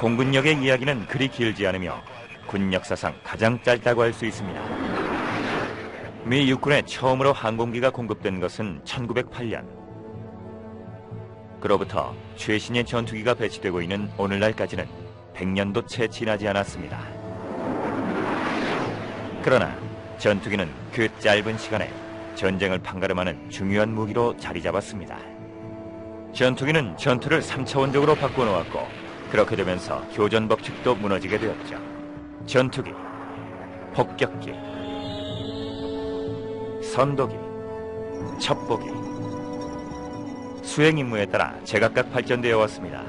공군력의 이야기는 그리 길지 않으며 군 역사상 가장 짧다고 할 수 있습니다. 미 육군에 처음으로 항공기가 공급된 것은 1908년. 그로부터 최신의 전투기가 배치되고 있는 오늘날까지는 100년도 채 지나지 않았습니다. 그러나 전투기는 그 짧은 시간에 전쟁을 판가름하는 중요한 무기로 자리 잡았습니다. 전투기는 전투를 3차원적으로 바꿔놓았고 그렇게 되면서 교전 법칙도 무너지게 되었죠. 전투기, 폭격기, 선도기, 첩보기, 수행 임무에 따라 제각각 발전되어 왔습니다.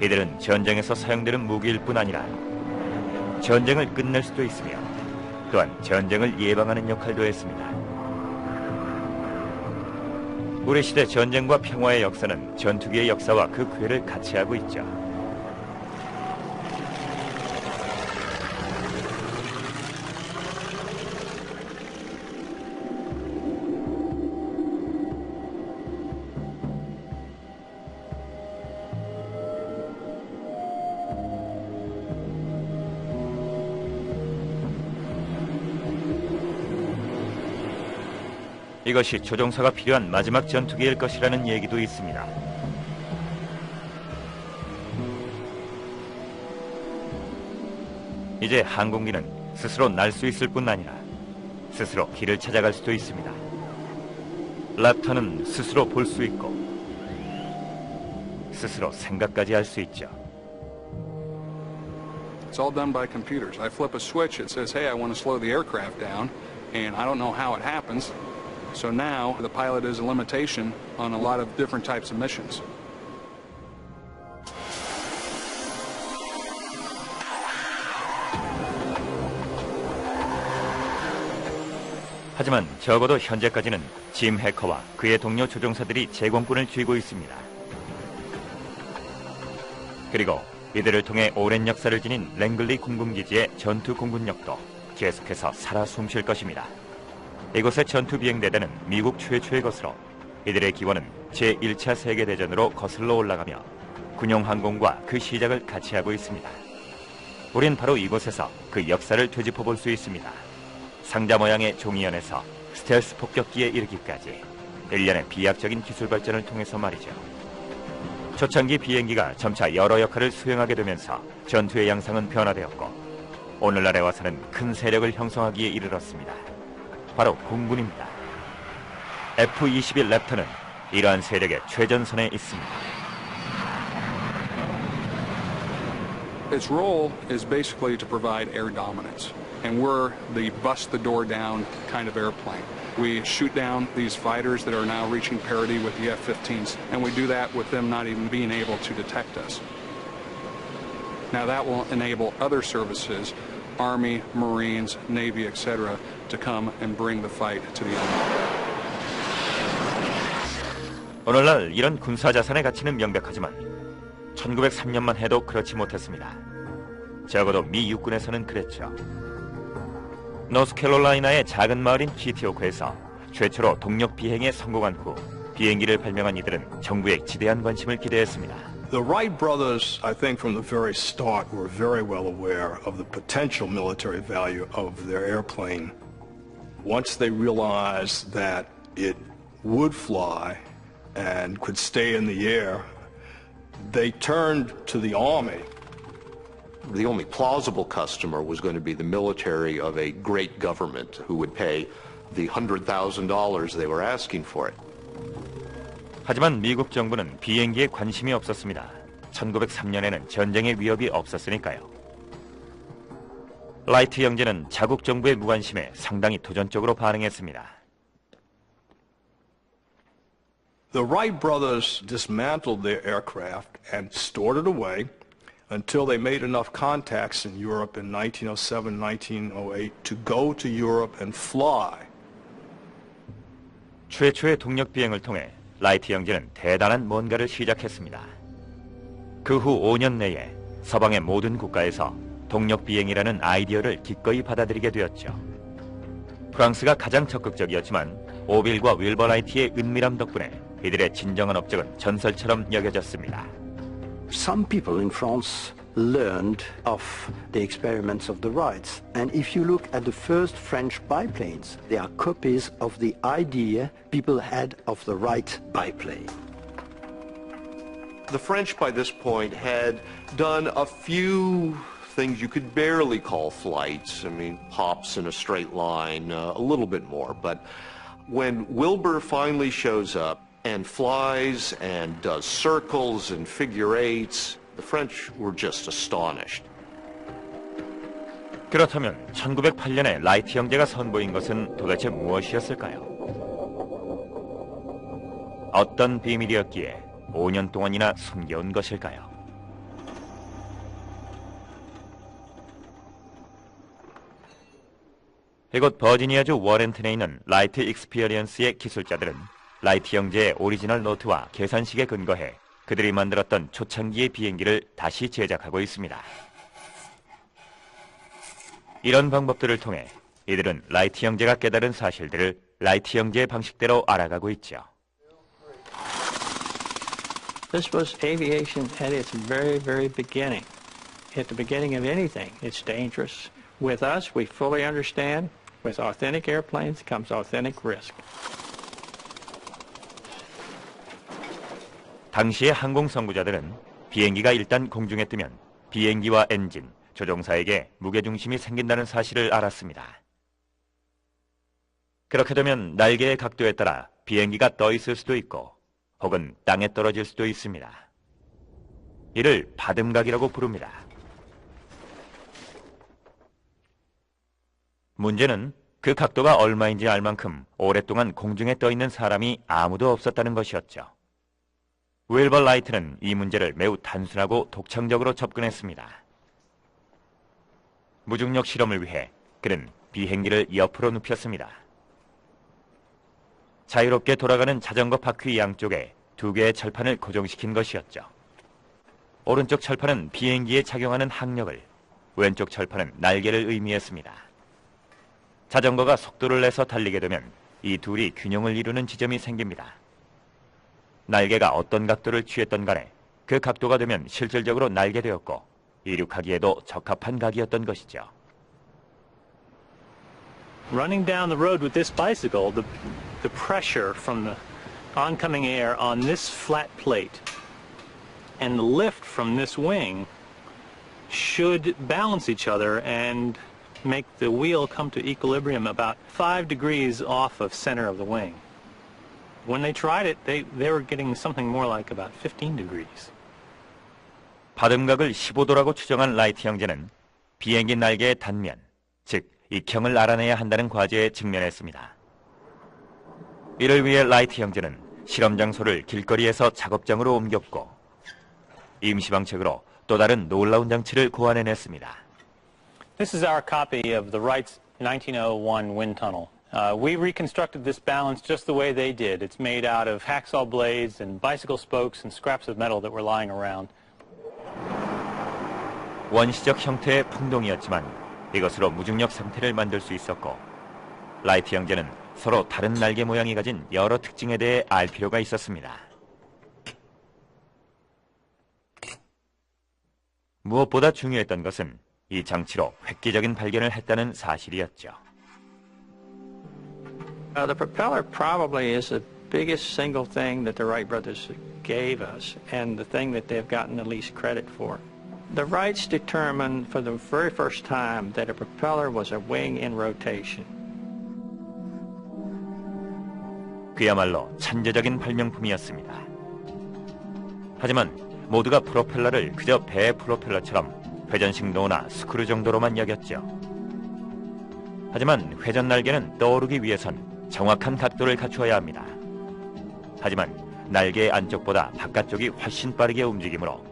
이들은 전쟁에서 사용되는 무기일 뿐 아니라 전쟁을 끝낼 수도 있으며 또한 전쟁을 예방하는 역할도 했습니다. 우리 시대 전쟁과 평화의 역사는 전투기의 역사와 그 궤를 같이 하고 있죠. 이것이 조종사가 필요한 마지막 전투기일 것이라는 얘기도 있습니다. 이제 항공기는 스스로 날 수 있을 뿐 아니라 스스로 길을 찾아갈 수도 있습니다. 랩터는 스스로 볼 수 있고 스스로 생각까지 할 수 있죠. It's all done by computers. I flip a switch, it says, hey, I want to slow the aircraft down, and I don't know how it happens. So now the pilot is a limitation on a lot of different types of missions. 하지만 적어도 현재까지는 짐 해커와 그의 동료 조종사들이 제공권을 쥐고 있습니다. 그리고 이들을 통해 오랜 역사를 지닌 랭글리 공군기지의 전투 공군력도 계속해서 살아 숨쉴 것입니다. 이곳의 전투 비행대대는 미국 최초의 것으로 이들의 기원은 제1차 세계대전으로 거슬러 올라가며 군용항공과 그 시작을 같이 하고 있습니다. 우린 바로 이곳에서 그 역사를 되짚어 볼 수 있습니다. 상자 모양의 종이연에서 스텔스 폭격기에 이르기까지 일련의 비약적인 기술 발전을 통해서 말이죠. 초창기 비행기가 점차 여러 역할을 수행하게 되면서 전투의 양상은 변화되었고 오늘날에 와서는 큰 세력을 형성하기에 이르렀습니다. 바로 공군입니다. F-21 랩터는 이러한 세력의 최전선에 있습니다. Its role is basically to provide air dominance, and we're the bust the door down kind of airplane. We shoot down these fighters that are now reaching parity with the F-15s, and we do that with them not even being able to detect us. Now that will enable other services, Army, Marines, Navy, etc., to come and bring the fight to the enemy. 오늘날 이런 군사 자산의 가치는 명백하지만 1903년만 해도 그렇지 못했습니다. 적어도 미 육군에서는 그랬죠. 노스캐롤라이나의 작은 마을인 키티오크에서 최초로 동력 비행에 성공한 후 비행기를 발명한 이들은 정부의 지대한 관심을 기대했습니다. The Wright brothers, I think from the very start, were very well aware of the potential military value of their airplane. Once they realized that it would fly and could stay in the air, they turned to the Army. The only plausible customer was going to be the military of a great government who would pay the $100,000 they were asking for it. 하지만 미국 정부는 비행기에 관심이 없었습니다. 1903년에는 전쟁의 위협이 없었으니까요. 라이트 형제는 자국 정부의 무관심에 상당히 도전적으로 반응했습니다. The Wright brothers dismantled their aircraft and stored it away until they made enough contacts in Europe in 1907, 1908 to go to Europe and fly. 최초의 동력 비행을 통해 라이트 형제는 대단한 뭔가를 시작했습니다. 그 후 5년 내에 서방의 모든 국가에서 동력 비행이라는 아이디어를 기꺼이 받아들이게 되었죠. 프랑스가 가장 적극적이었지만 오빌과 윌버 라이트의 은밀함 덕분에 이들의 진정한 업적은 전설처럼 여겨졌습니다. Some people in France learned of the experiments of the Wrights. And if you look at the first French biplanes, they are copies of the idea people had of the Wright biplane. The French by this point had done a few things you could barely call flights. I mean, hops in a straight line, a little bit more. But when Wilbur finally shows up and flies and does circles and figure eights, the French were just astonished. 그렇다면 1908년에 라이트 형제가 선보인 것은 도대체 무엇이었을까요? 어떤 비밀이었기에 5년 동안이나 숨겨온 것일까요? 이곳 버지니아주 워렌튼에 있는 라이트 익스피리언스의 기술자들은 라이트 형제의 오리지널 노트와 계산식에 근거해 그들이 만들었던 초창기의 비행기를 다시 제작하고 있습니다. 이런 방법들을 통해 이들은 라이트 형제가 깨달은 사실들을 라이트 형제의 방식대로 알아가고 있죠. This was aviation at its very, very beginning. At the beginning of anything, it's dangerous. With us, we fully understand. With authentic airplanes comes authentic risk. 당시의 항공 선구자들은 비행기가 일단 공중에 뜨면 비행기와 엔진, 조종사에게 무게중심이 생긴다는 사실을 알았습니다. 그렇게 되면 날개의 각도에 따라 비행기가 떠 있을 수도 있고 혹은 땅에 떨어질 수도 있습니다. 이를 바듬각이라고 부릅니다. 문제는 그 각도가 얼마인지 알 만큼 오랫동안 공중에 떠 있는 사람이 아무도 없었다는 것이었죠. 윌버 라이트는 이 문제를 매우 단순하고 독창적으로 접근했습니다. 무중력 실험을 위해 그는 비행기를 옆으로 눕혔습니다. 자유롭게 돌아가는 자전거 바퀴 양쪽에 두 개의 철판을 고정시킨 것이었죠. 오른쪽 철판은 비행기에 작용하는 항력을, 왼쪽 철판은 날개를 의미했습니다. 자전거가 속도를 내서 달리게 되면 이 둘이 균형을 이루는 지점이 생깁니다. 날개가 어떤 각도를 취했던 간에 그 각도가 되면 실질적으로 날개되었고 이륙하기에도 적합한 각이었던 것이죠. Running down the road with this bicycle, the pressure from the oncoming air on this flat plate and the lift from this wing should balance each other and make the wheel come to equilibrium about 5 degrees off of center of the wing. When they tried it, they were getting something more like about 15 degrees. 바듬각을 15도라고 추정한 라이트 형제는 비행기 날개의 단면, 즉 익형을 알아내야 한다는 과제에 직면했습니다. 이를 위해 라이트 형제는 실험 장소를 길거리에서 작업장으로 옮겼고 임시방책으로 또 다른 놀라운 장치를 고안해냈습니다. This is our copy of the Wright's 1901 wind tunnel. We reconstructed this balance just the way they did. It's made out of hacksaw blades and bicycle spokes and scraps of metal that were lying around. 원시적 형태의 풍동이었지만 이것으로 무중력 상태를 만들 수 있었고 라이트 형제는 서로 다른 날개 모양이 가진 여러 특징에 대해 알 필요가 있었습니다. 무엇보다 중요했던 것은 이 장치로 획기적인 발견을 했다는 사실이었죠. The propeller probably is the biggest single thing that the Wright brothers gave us and the thing that they've gotten the least credit for. The Wrights determined for the very first time that a propeller was a wing in rotation. 그야말로 천재적인 발명품이었습니다. 하지만 모두가 프로펠러를 그저 배 프로펠러처럼 회전식 노나 스크류 정도로만 여겼죠. 하지만 회전 날개는 떠오르기 위해선 정확한 각도를 갖추어야 합니다. 하지만 날개의 안쪽보다 바깥쪽이 훨씬 빠르게 움직이므로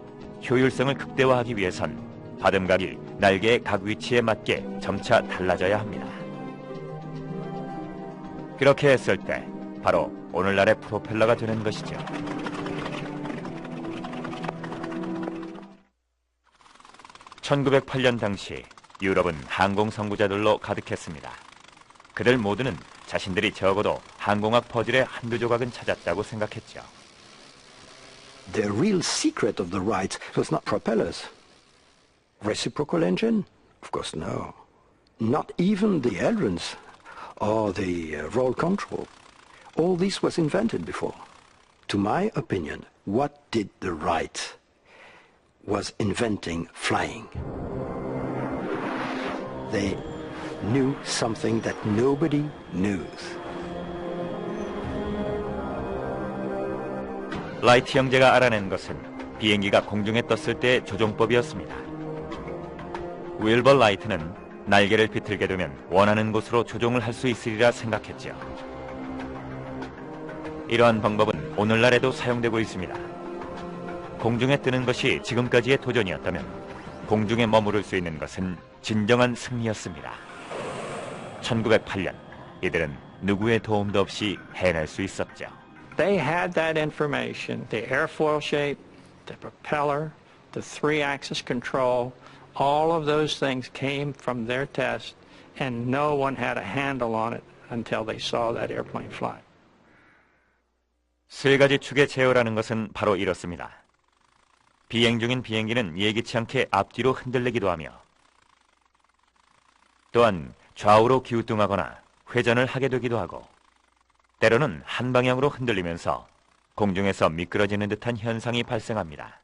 효율성을 극대화하기 위해선 바듬각이 날개의 각 위치에 맞게 점차 달라져야 합니다. 그렇게 했을 때 바로 오늘날의 프로펠러가 되는 것이죠. (1908년) 당시 유럽은 항공 선구자들로 가득했습니다. 그들 모두는 자신들이 적어도 항공학 퍼즐의 한두 조각은 찾았다고 생각했죠. The real secret of the Wrights was not propellers. Reciprocal engine? Of course, no. Not even the ailerons or the roll control. All this was invented before. To my opinion, what did the Wright was inventing flying. They knew something that nobody knows. 라이트 형제가 알아낸 것은 비행기가 공중에 떴을 때의 조종법이었습니다. 윌버 라이트는 날개를 비틀게 되면 원하는 곳으로 조종을 할 수 있으리라 생각했죠. 이러한 방법은 오늘날에도 사용되고 있습니다. 공중에 뜨는 것이 지금까지의 도전이었다면 공중에 머무를 수 있는 것은 진정한 승리였습니다. 1908년 이들은 누구의 도움도 없이 해낼 수 있었죠. They had that information, the airfoil shape, the propeller, the three-axis control, all of those things came from their test, and no one had a handle on it until they saw that airplane fly. 세 가지 축의 제어라는 것은 바로 이렇습니다. 비행 중인 비행기는 예기치 않게 앞뒤로 흔들리기도 하며 또한 좌우로 기우뚱하거나 회전을 하게 되기도 하고 때로는 한 방향으로 흔들리면서 공중에서 미끄러지는 듯한 현상이 발생합니다.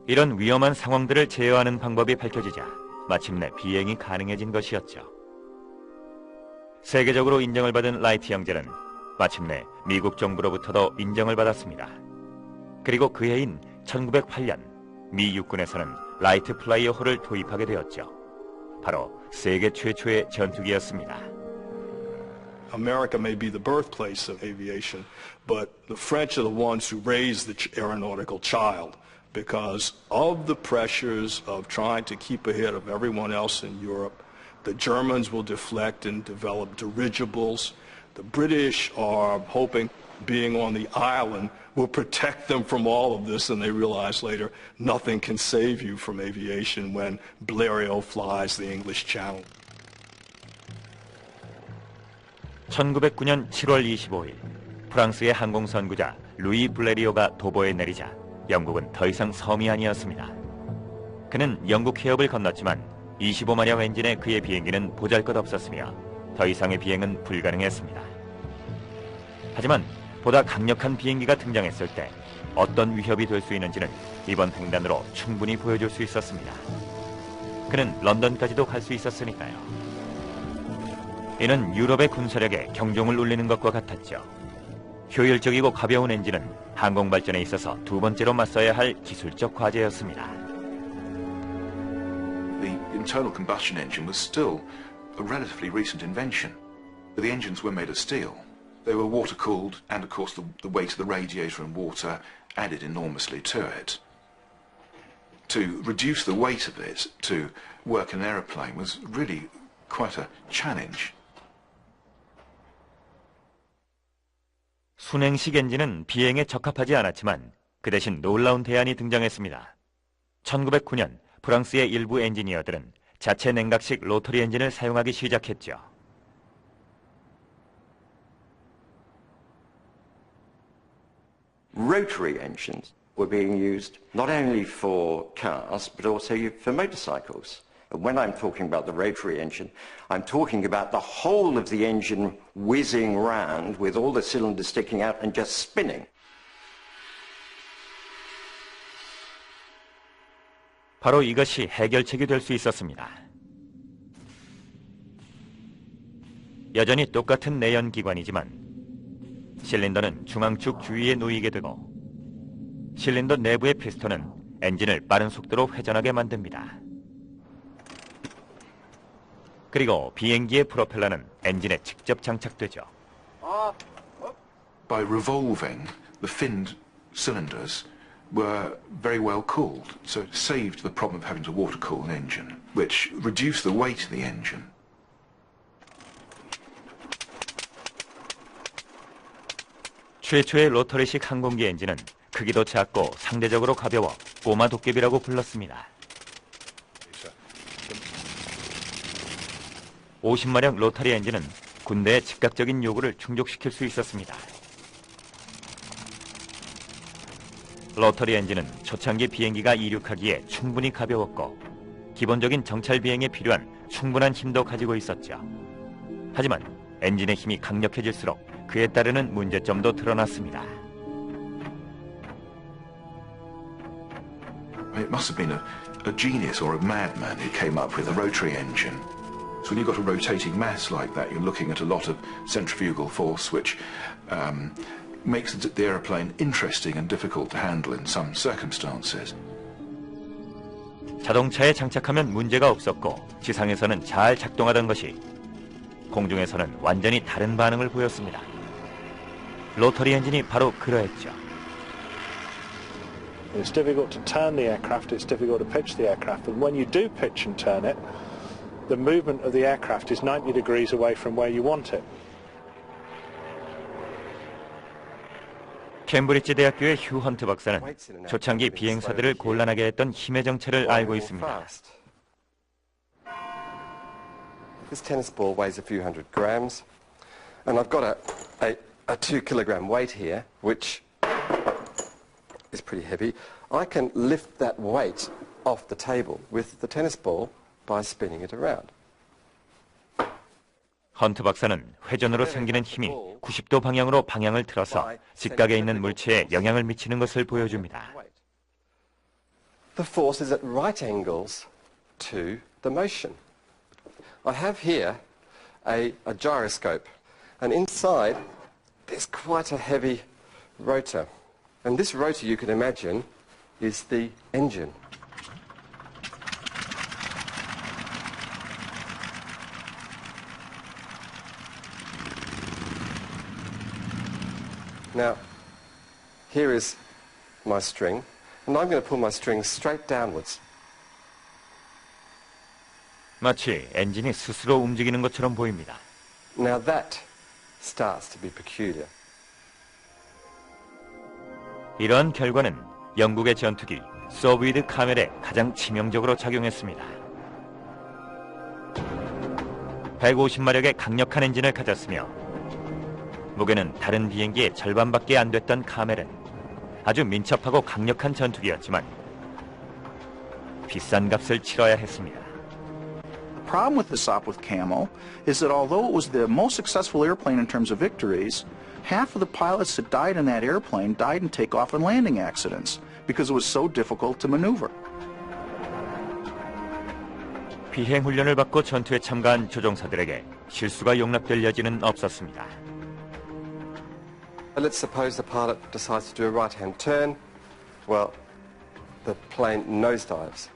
이런 위험한 상황들을 제어하는 방법이 밝혀지자 마침내 비행이 가능해진 것이었죠. 세계적으로 인정을 받은 라이트 형제는 마침내 미국 정부로부터도 인정을 받았습니다. 그리고 그 해인 1908년 미 육군에서는 라이트 플라이어호를 도입하게 되었죠. 바로 세계 최초의 전투기였습니다. America may be the birthplace of aviation, but the French are the ones who raised the aeronautical child because of the pressures of trying to keep ahead of everyone else in Europe. The Germans will deflect and develop dirigibles. The British are hoping being on the island will protect them from all of this, and they realize later nothing can save you from aviation when Blériot flies the English Channel. 1909년 7월 25일 프랑스의 항공선구자 루이 블레리오가 도보에 내리자 영국은 더 이상 섬이 아니었습니다. 그는 영국 해협을 건넜지만 25마력 엔진의 그의 비행기는 보잘것없었으며 더 이상의 비행은 불가능했습니다. 하지만 보다 강력한 비행기가 등장했을 때 어떤 위협이 될 수 있는지는 이번 횡단으로 충분히 보여줄 수 있었습니다. 그는 런던까지도 갈 수 있었으니까요. 이는 유럽의 군사력에 경종을 울리는 것과 같았죠. 효율적이고 가벼운 엔진은 항공 발전에 있어서 두 번째로 맞서야 할 기술적 과제였습니다. The internal combustion engine was still a relatively recent invention. The engines were made of steel. They were water-cooled, and of course the weight of the radiator and water added enormously to it. To reduce the weight of it to work an aeroplane was really quite a challenge. 순행식 엔진은 비행에 적합하지 않았지만 그 대신 놀라운 대안이 등장했습니다. 1909년 프랑스의 일부 엔지니어들은 자체 냉각식 로터리 엔진을 사용하기 시작했죠. Rotary engines were being used not only for cars but also for motorcycles. When I'm talking about the rotary engine, I'm talking about the whole of the engine whizzing round with all the cylinders sticking out and just spinning. 바로 이것이 해결책이 될 수 있었습니다. 여전히 똑같은 내연기관이지만 실린더는 중앙축 주위에 놓이게 되고 실린더 내부의 피스톤은 엔진을 빠른 속도로 회전하게 만듭니다. 그리고 비행기의 프로펠러는 엔진에 직접 장착되죠. By revolving, the finned cylinders were very well cooled, so it saved the problem of having to water cool an engine, which reduced the weight of the engine. 최초의 로터리식 항공기 엔진은 크기도 작고 상대적으로 가벼워 꼬마 도깨비라고 불렀습니다. 50마력 로터리 엔진은 군대의 즉각적인 요구를 충족시킬 수 있었습니다. 로터리 엔진은 초창기 비행기가 이륙하기에 충분히 가벼웠고 기본적인 정찰 비행에 필요한 충분한 힘도 가지고 있었죠. 하지만 엔진의 힘이 강력해질수록 그에 따르는 문제점도 드러났습니다. It must have been a genius or a madman who came up with a rotary engine. So when you've got a rotating mass like that, you're looking at a lot of centrifugal force, which makes the aeroplane interesting and difficult to handle in some circumstances. 자동차에 장착하면 문제가 없었고 지상에서는 잘 작동하던 것이 공중에서는 완전히 다른 반응을 보였습니다. 로터리 엔진이 바로 그러했죠. It's difficult to turn the aircraft, it's difficult to pitch the aircraft, and when you do pitch and turn it, the movement of the aircraft is 90 degrees away from where you want it. 캠브리지 대학교의 휴 헌트 박사는 초창기 비행사들을 곤란하게 했던 힘의 정체를 알고 있습니다. This tennis ball weighs a few hundred grams, and I've got a 2 kilogram weight here, which is pretty heavy. I can lift that weight off the table with the tennis ball by spinning it around. 헌트 박사는 회전으로 생기는 힘이 90도 방향으로 방향을 틀어서 직각에 있는 물체에 영향을 미치는 것을 보여줍니다. The force is at right angles to the motion. I have here a gyroscope, and inside there's quite a heavy rotor. And this rotor, you can imagine, is the engine. Now, here is my string, and I'm going to pull my string straight downwards. 마치 엔진이 스스로 움직이는 것처럼 보입니다. Now that starts to be peculiar. 이러한 결과는 영국의 전투기 서브위드 카멜에 가장 치명적으로 작용했습니다. 150마력의 강력한 엔진을 가졌으며 무게는 다른 비행기의 절반밖에 안 됐던 카멜은 아주 민첩하고 강력한 전투기였지만 비싼 값을 치러야 했습니다. The problem with the Sopwith Camel is that although it was the most successful airplane in terms of victories, half of the pilots that died in that airplane died in takeoff and landing accidents because it was so difficult to maneuver. 비행 훈련을 받고 전투에 참가한 조종사들에게 실수가 용납될 여지는 없었습니다. Let's suppose the pilot decides to do a right-hand turn. Well, the plane nosedives.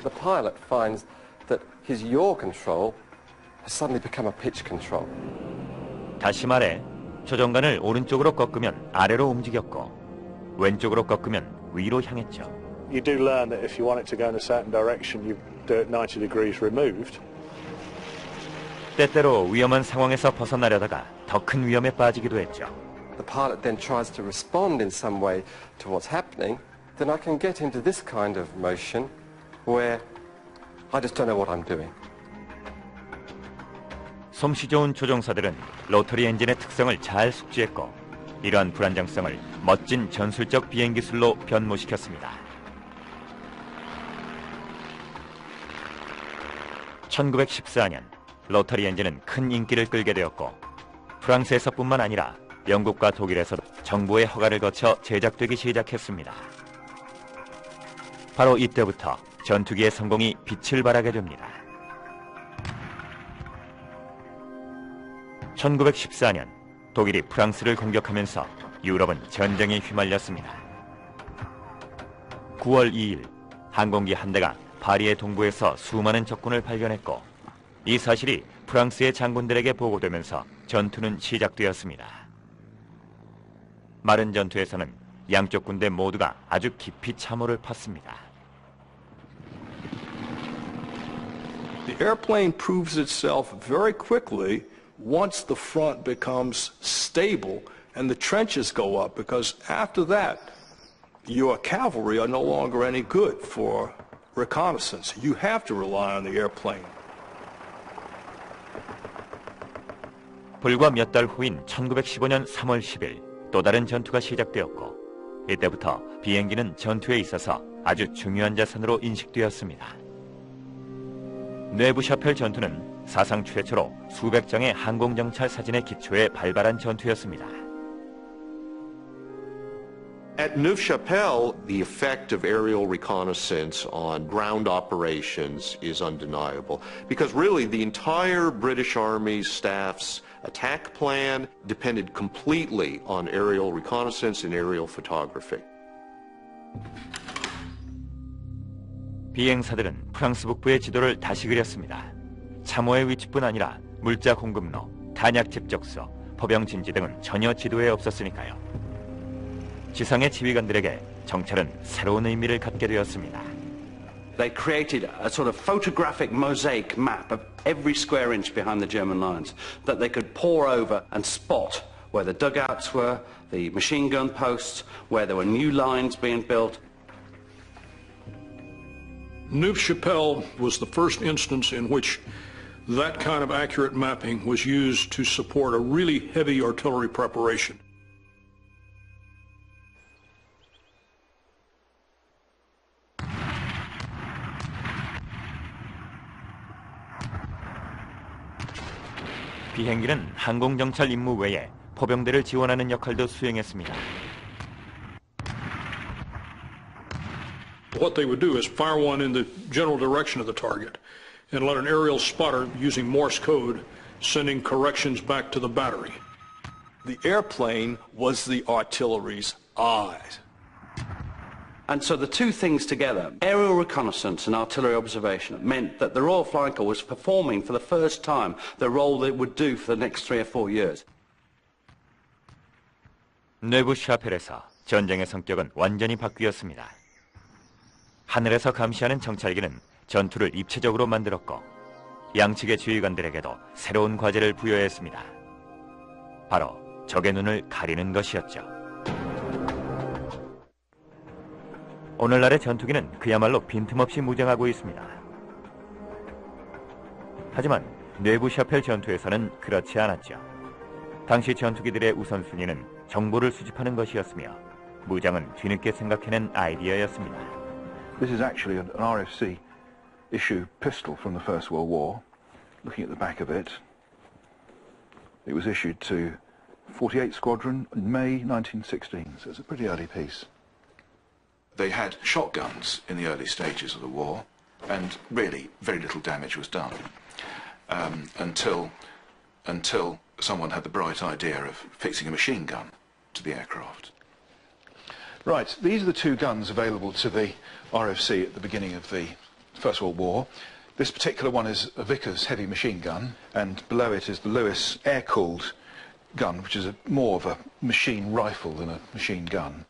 The pilot finds that his yaw control has suddenly become a pitch control. 다시 말해 조종관을 오른쪽으로 꺾으면 아래로 움직였고 왼쪽으로 꺾으면 위로 향했죠. You do learn that if you want it to go in a certain direction, you do it 90 degrees removed. 때때로 위험한 상황에서 벗어나려다가 더 큰 위험에 빠지기도 했죠. The pilot then tries to respond in some way to what's happening. Then I can get into this kind of motion where I just don't know what I'm doing. 솜씨 좋은 조종사들은 로터리 엔진의 특성을 잘 숙지했고 이러한 불안정성을 멋진 전술적 비행 기술로 변모시켰습니다. 1914년 로터리 엔진은 큰 인기를 끌게 되었고 프랑스에서뿐만 아니라 영국과 독일에서도 정부의 허가를 거쳐 제작되기 시작했습니다. 바로 이때부터 전투기의 성공이 빛을 발하게 됩니다. 1914년 독일이 프랑스를 공격하면서 유럽은 전쟁에 휘말렸습니다. 9월 2일 항공기 한 대가 파리의 동부에서 수많은 적군을 발견했고 이 사실이 프랑스의 장군들에게 보고되면서 전투는 시작되었습니다. 마른 전투에서는 양쪽 군대 모두가 아주 깊이 참호를 팠습니다. The airplane proves itself very quickly once the front becomes stable and the trenches go up, because after that, your cavalry are no longer any good for reconnaissance. You have to rely on the airplane. 불과 몇 달 후인 1915년 3월 10일 또 다른 전투가 시작되었고 이때부터 비행기는 전투에 있어서 아주 중요한 자산으로 인식되었습니다. 뇌부샤펠 전투는 사상 최초로 수백 장의 항공정찰 사진의 기초에 발발한 전투였습니다. At Neuve-Chapelle, the effect of aerial reconnaissance on ground operations is undeniable because really the entire British Army's staff's attack plan depended completely on aerial reconnaissance and aerial photography. 비행사들은 프랑스 북부의 지도를 다시 그렸습니다. 참호의 위치뿐 아니라 물자 공급로, 탄약 집적소, 포병 진지 등은 전혀 지도에 없었으니까요. 지상의 지휘관들에게 정찰은 새로운 의미를 갖게 되었습니다. They created a sort of photographic mosaic map of every square inch behind the German lines that they could pore over and spot where the dugouts were, the machine gun posts, where there were new lines being built. Neuve-Chapelle was the first instance in which that kind of accurate mapping was used to support a really heavy artillery preparation. 비행기는 항공정찰 임무 외에 포병대를 지원하는 역할도 수행했습니다. What they would do is fire one in the general direction of the target and let an aerial spotter using Morse code sending corrections back to the battery. The airplane was the artillery's eyes. And so the two things together, aerial reconnaissance and artillery observation, meant that the Royal Flying Corps was performing for the first time the role that it would do for the next 3 or 4 years. 뇌부샤펠에서 전쟁의 성격은 완전히 바뀌었습니다. 하늘에서 감시하는 정찰기는 전투를 입체적으로 만들었고 양측의 지휘관들에게도 새로운 과제를 부여했습니다. 바로 적의 눈을 가리는 것이었죠. 오늘날의 전투기는 그야말로 빈틈없이 무장하고 있습니다. 하지만 뇌부샤펠 전투에서는 그렇지 않았죠. 당시 전투기들의 우선순위는 정보를 수집하는 것이었으며 무장은 뒤늦게 생각해낸 아이디어였습니다. This is actually an RFC issue pistol from the First World War. Looking at the back of it, it was issued to 48 Squadron in May 1916, so it's a pretty early piece. They had shotguns in the early stages of the war, and really very little damage was done until someone had the bright idea of fixing a machine gun to the aircraft. Right, these are the two guns available to the RFC at the beginning of the First World War. This particular one is a Vickers heavy machine gun, and below it is the Lewis air-cooled gun, which is more of a machine rifle than a machine gun.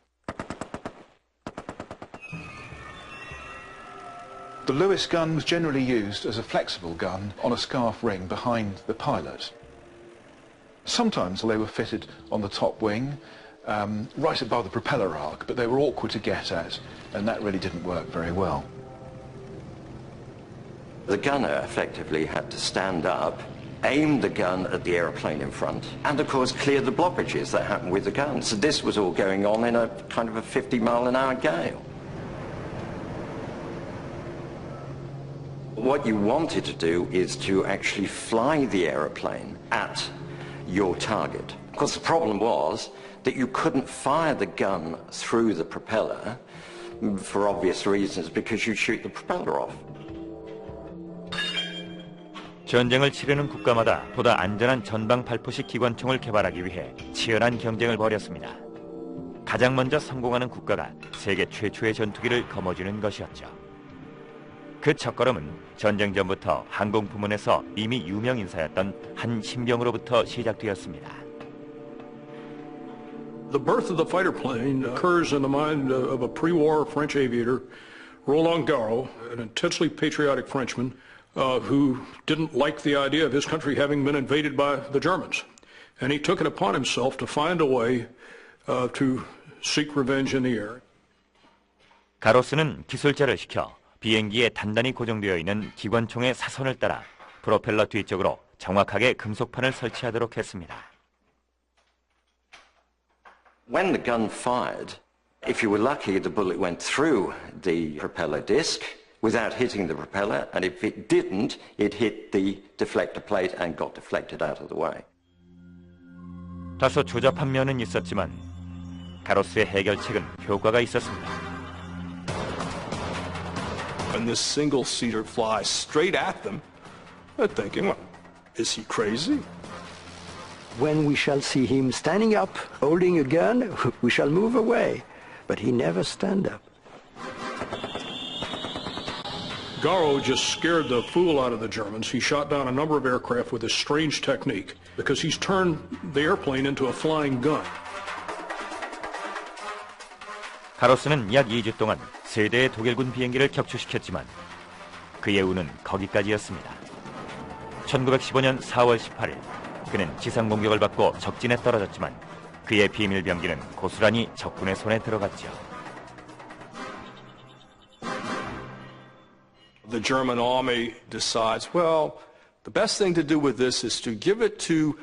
The Lewis gun was generally used as a flexible gun on a scarf ring behind the pilot. Sometimes they were fitted on the top wing, right above the propeller arc, but they were awkward to get at, and that really didn't work very well. The gunner effectively had to stand up, aim the gun at the aeroplane in front, and of course clear the blockages that happened with the gun. So this was all going on in a kind of a 50-mile-an-hour gale. What you wanted to do is to actually fly the aeroplane at your target. Of course, the problem was that you couldn't fire the gun through the propeller for obvious reasons because you'd shoot the propeller off. 전쟁을 치르는 국가마다 보다 안전한 전방 발포식 기관총을 개발하기 위해 치열한 경쟁을 벌였습니다. 가장 먼저 성공하는 국가가 세계 최초의 전투기를 거머쥐는 것이었죠. 그 첫걸음은 전쟁 전부터 항공 부문에서 이미 유명 인사였던 한 신병으로부터 시작되었습니다. The birth of the fighter plane occurs in the mind of a pre-war French aviator, Roland Garros, an intensely patriotic Frenchman who didn't like the idea of his country having been invaded by the Germans. And he took it upon himself to find a way to seek revenge in the air. 가로스는 기술자를 시켜 비행기에 단단히 고정되어 있는 기관총의 사선을 따라 프로펠러 뒤쪽으로 정확하게 금속판을 설치하도록 했습니다. When the gun fired, if you were lucky, the bullet went through the propeller disc without hitting the propeller, and if it didn't, it hit the deflector plate and got deflected out of the way. 다소 조잡한 면은 있었지만 가로스의 해결책은 효과가 있었습니다. When this single-seater flies straight at them, they're thinking, well, is he crazy? When we shall see him standing up, holding a gun, we shall move away. But he never stand up. Garo just scared the fool out of the Germans. He shot down a number of aircraft with this strange technique because he's turned the airplane into a flying gun. 가로스는 약 2주 동안 3대의 독일군 비행기를 격추시켰지만 그의 운은 거기까지였습니다. 1915년 4월 18일 그는 지상 공격을 받고 적진에 떨어졌지만 그의 비밀 병기는 고스란히 적군의 손에 들어갔죠. The German army decides, well, the best thing to do with this is to give it to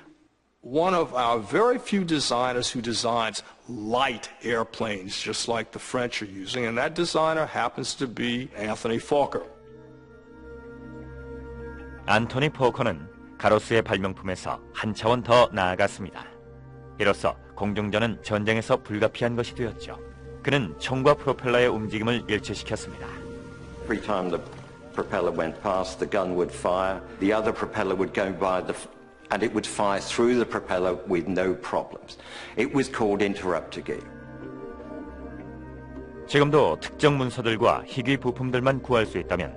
one of our very few designers who designs light airplanes, just like the French are using, and that designer happens to be Anthony Fokker. 안토니 포커는 가로스의 발명품에서 한 차원 더 나아갔습니다. 이로써 공중전은 전쟁에서 불가피한 것이 되었죠. 그는 총과 프로펠러의 움직임을 일치시켰습니다. Every time the propeller went past, the gun would fire, the other propeller would go by, and it would fire through the propeller with no problems. It was called interrupter gear. 지금도 특정 문서들과 희귀 부품들만 구할 수 있다면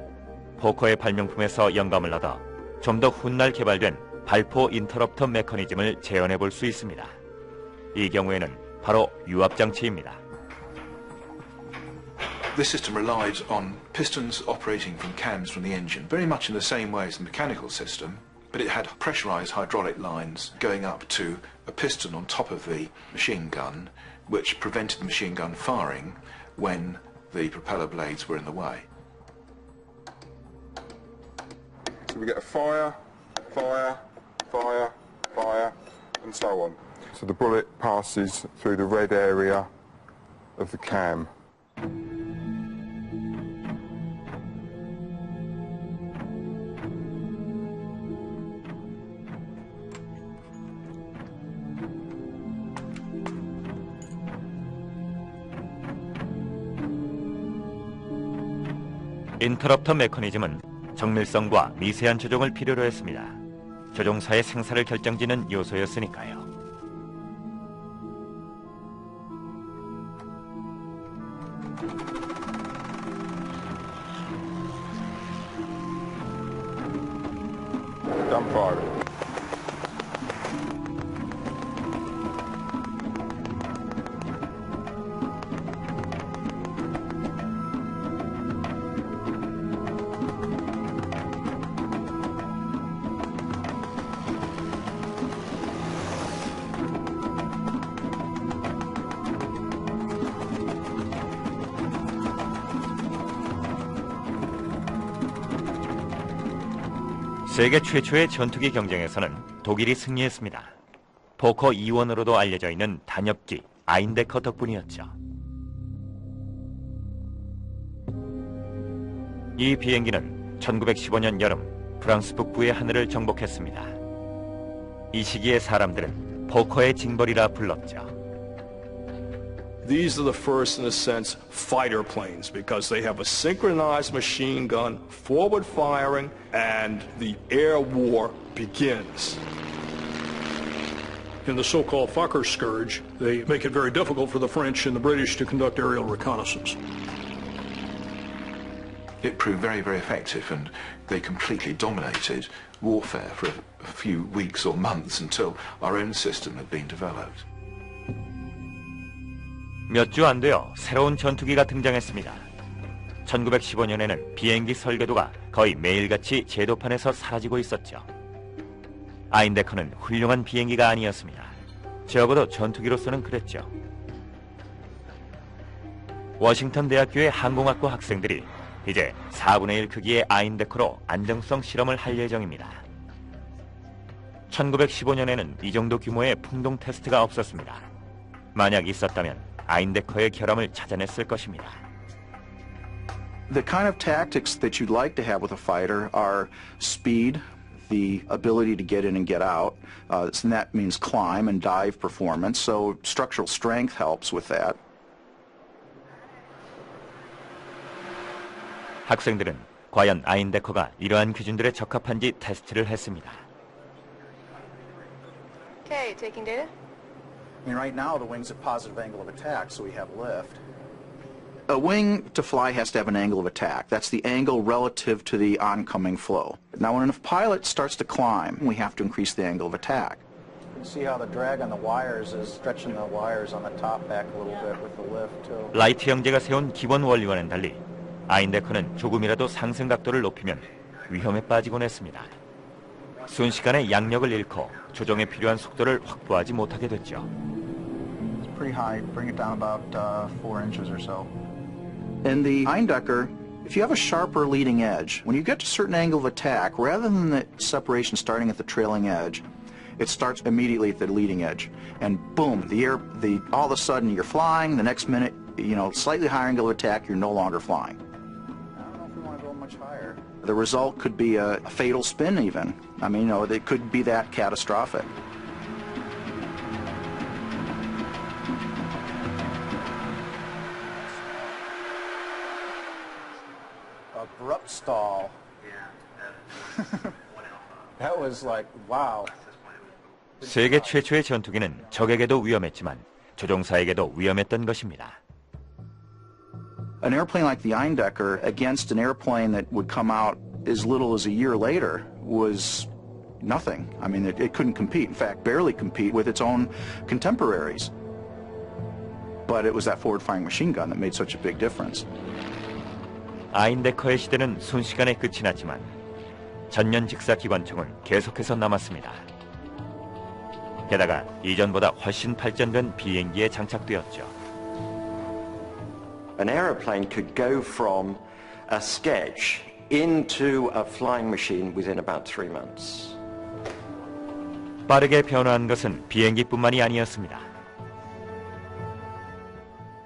포커의 발명품에서 영감을 얻어 좀 더 훗날 개발된 발포 인터럽터 메커니즘을 재현해 볼 수 있습니다. 이 경우에는 바로 유압장치입니다. This system relied on pistons operating from cams from the engine, very much in the same way as the mechanical system, but it had pressurized hydraulic lines going up to a piston on top of the machine gun, which prevented the machine gun firing when the propeller blades were in the way. So we get a fire, fire, fire, fire, and so on. So the bullet passes through the red area of the cam. 인터럽터 메커니즘은 정밀성과 미세한 조종을 필요로 했습니다. 조종사의 생사를 결정짓는 요소였으니까요. Done firing. 세계 최초의 전투기 경쟁에서는 독일이 승리했습니다. 포커 2원으로도 알려져 있는 단엽기 아인데커 덕분이었죠. 이 비행기는 1915년 여름 프랑스 북부의 하늘을 정복했습니다. 이 시기의 사람들은 포커의 징벌이라 불렀죠. These are the first, in a sense, fighter planes because they have a synchronized machine gun, forward firing, and the air war begins. In the so-called Fokker scourge, they make it very difficult for the French and the British to conduct aerial reconnaissance. It proved very, very effective, and they completely dominated warfare for a few weeks or months until our own system had been developed. 몇 주 안 되어 새로운 전투기가 등장했습니다. 1915년에는 비행기 설계도가 거의 매일같이 제도판에서 사라지고 있었죠. 아인데커는 훌륭한 비행기가 아니었습니다. 적어도 전투기로서는 그랬죠. 워싱턴 대학교의 항공학과 학생들이 이제 4분의 1 크기의 아인데커로 안정성 실험을 할 예정입니다. 1915년에는 이 정도 규모의 풍동 테스트가 없었습니다. 만약 있었다면 아인데커의 결함을 찾아냈을 것입니다. The kind of tactics that you'd like to have with a fighter are speed, the ability to get in and get out, and that means climb and dive performance, so structural strength helps with that. 학생들은 과연 아인데커가 이러한 기준들에 적합한지 테스트를 했습니다. Okay, taking data. I mean, right now the wing's at positive angle of attack, so we have lift. A wing to fly has to have an angle of attack. That's the angle relative to the oncoming flow. Now when a pilot starts to climb, we have to increase the angle of attack. You can see how the drag on the wires is stretching the wires on the top back a little bit with the lift too. 라이트 형제가 세운 기본 원리와는 달리 아인데커는 조금이라도 상승 각도를 높이면 위험에 빠지곤 했습니다. 순식간에 양력을 잃고 조정에 필요한 속도를 확보하지 못하게 됐죠. It's pretty high. Bring it down about 4 inches or so. In the Eindecker, if you have a sharper leading edge, when you get to a certain angle of attack, rather than the separation starting at the trailing edge, it starts immediately at the leading edge. And boom, all of a sudden you're flying, the next minute, slightly higher angle of attack, you're no longer flying. I don't know if we want to go much higher. The result could be a fatal spin even. I mean, it could be that catastrophic. Abrupt stall. That was like, wow. 세계 최초의 전투기는 적에게도 위험했지만 조종사에게도 위험했던 것입니다. An airplane like the Eindecker against an airplane that would come out as little as a year later was nothing. I mean, it couldn't compete. In fact, barely compete with its own contemporaries. But it was that forward-firing machine gun that made such a big difference. 아인데커의 시대는 순식간에 끝이 났지만 전면 직사 기관총은 계속해서 남았습니다. 게다가 이전보다 훨씬 발전된 비행기에 장착되었죠. An aeroplane could go from a sketch into a flying machine within about 3 months. 빠르게 변화한 것은 비행기뿐만이 아니었습니다.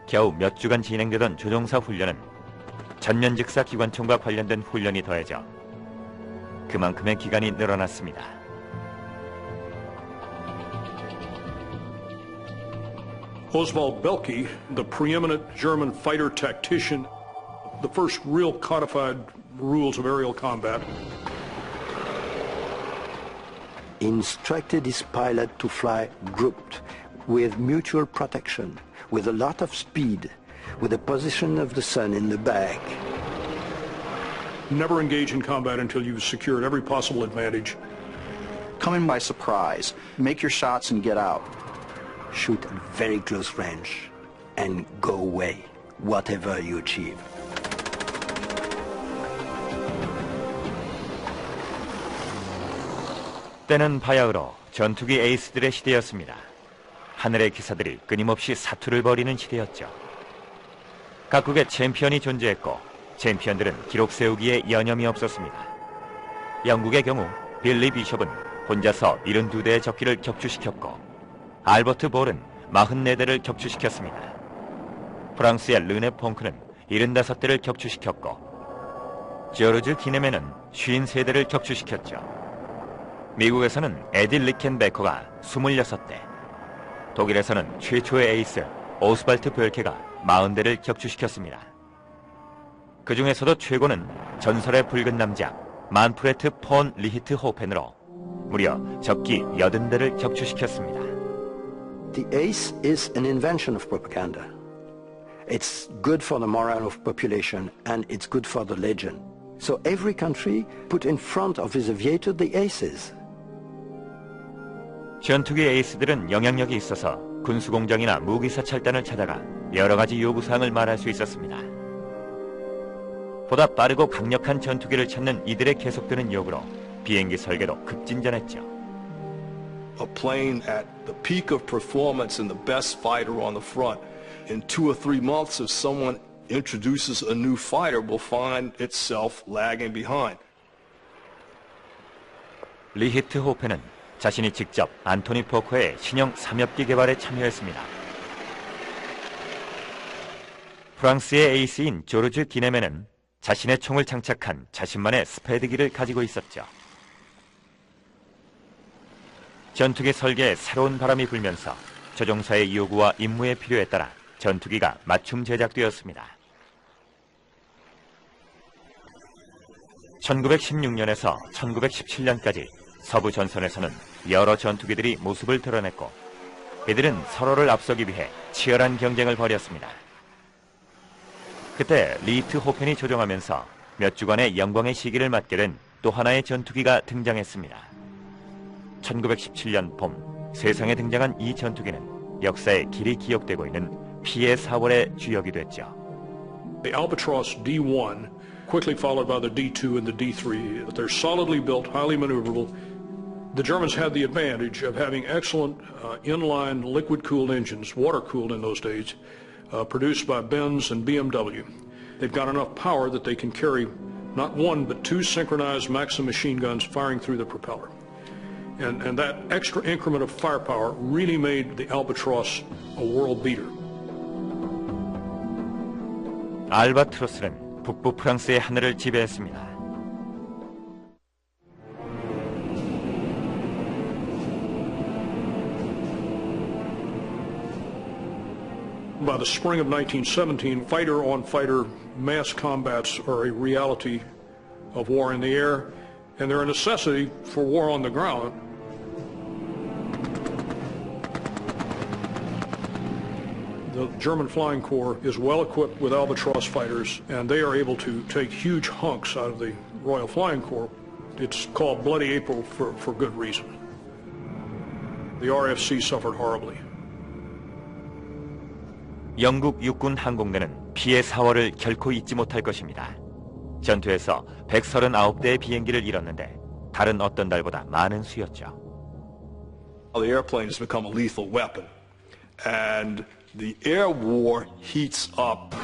겨우 몇 주간 진행되던 조종사 훈련은 전면 직사 기관총과 관련된 훈련이 더해져 그만큼의 기간이 늘어났습니다. Oswald Belke, the preeminent German fighter tactician, the first real codified rules of aerial combat. Instructed his pilot to fly grouped, with mutual protection, with a lot of speed, with the position of the sun in the back. Never engage in combat until you've secured every possible advantage. Come in by surprise, make your shots and get out. Shoot at very close range and go away, whatever you achieve. 때는 바야흐로 전투기 에이스들의 시대였습니다. 하늘의 기사들이 끊임없이 사투를 벌이는 시대였죠. 각국의 챔피언이 존재했고 챔피언들은 기록 세우기에 여념이 없었습니다. 영국의 경우 빌리 비숍은 혼자서 72대의 적기를 격추시켰고 알버트 볼은 44대를 격추시켰습니다. 프랑스의 르네 퐁크는 75대를 격추시켰고 조르즈 기네멘은 53대를 격추시켰죠. 미국에서는 에디 리켄베커가 26대, 독일에서는 최초의 에이스 오스발트 벨케가 40대를 격추시켰습니다. 그 중에서도 최고는 전설의 붉은 남자 만프레트 폰 리히트 호펜으로 무려 적기 80대를 격추시켰습니다. The ace is an invention of propaganda. It's good for the morale of population and it's good for the legend. So every country put in front of his aviator the aces. 전투기 에이스들은 영향력이 있어서 군수공장이나 무기사찰단을 찾아가 여러 가지 요구사항을 말할 수 있었습니다. 보다 빠르고 강력한 전투기를 찾는 이들의 계속되는 요구로 비행기 설계도 급진전했죠. A plane at the peak of performance and the best fighter on the front. In 2 or 3 months, if someone introduces a new fighter, will find itself lagging behind. 리히트 호펜은 자신이 직접 안토니 포커의 신형 삼엽기 개발에 참여했습니다. 프랑스의 에이스인 조르주 기네메는 자신의 총을 장착한 자신만의 스패드기를 가지고 있었죠. 전투기 설계에 새로운 바람이 불면서 조종사의 요구와 임무의 필요에 따라 전투기가 맞춤 제작되었습니다. 1916년에서 1917년까지 서부 전선에서는 여러 전투기들이 모습을 드러냈고 이들은 서로를 앞서기 위해 치열한 경쟁을 벌였습니다. 그때 리히트호펜이 조종하면서 몇 주간의 영광의 시기를 맞게 된 또 하나의 전투기가 등장했습니다. 1917년 봄 세상에 등장한 이 전투기는 역사에 길이 기억되고 있는 피해 4월의 주역이 됐죠. The Albatross D1, quickly followed by the D2 and the D3, they're solidly built, highly maneuverable. The Germans had the advantage of having excellent inline liquid-cooled engines, water-cooled in those days, produced by Benz and BMW. They've got enough power that they can carry not one but two synchronized Maxim machine guns firing through the propeller. And that extra increment of firepower really made the Albatross a world beater. 알바트로스는 북부 프랑스의 하늘을 지배했습니다. By the spring of 1917, fighter-on-fighter mass combats are a reality of war in the air, and they're a necessity for war on the ground. The German Flying Corps is well equipped with Albatross fighters, and they are able to take huge hunks out of the Royal Flying Corps. It's called Bloody April for good reason. The RFC suffered horribly. 영국 육군 항공대는 피해 4월을 결코 잊지 못할 것입니다. 전투에서 139대의 비행기를 잃었는데 다른 어떤 달보다 많은 수였죠. The airplane has become a lethal weapon, and the air war heats up.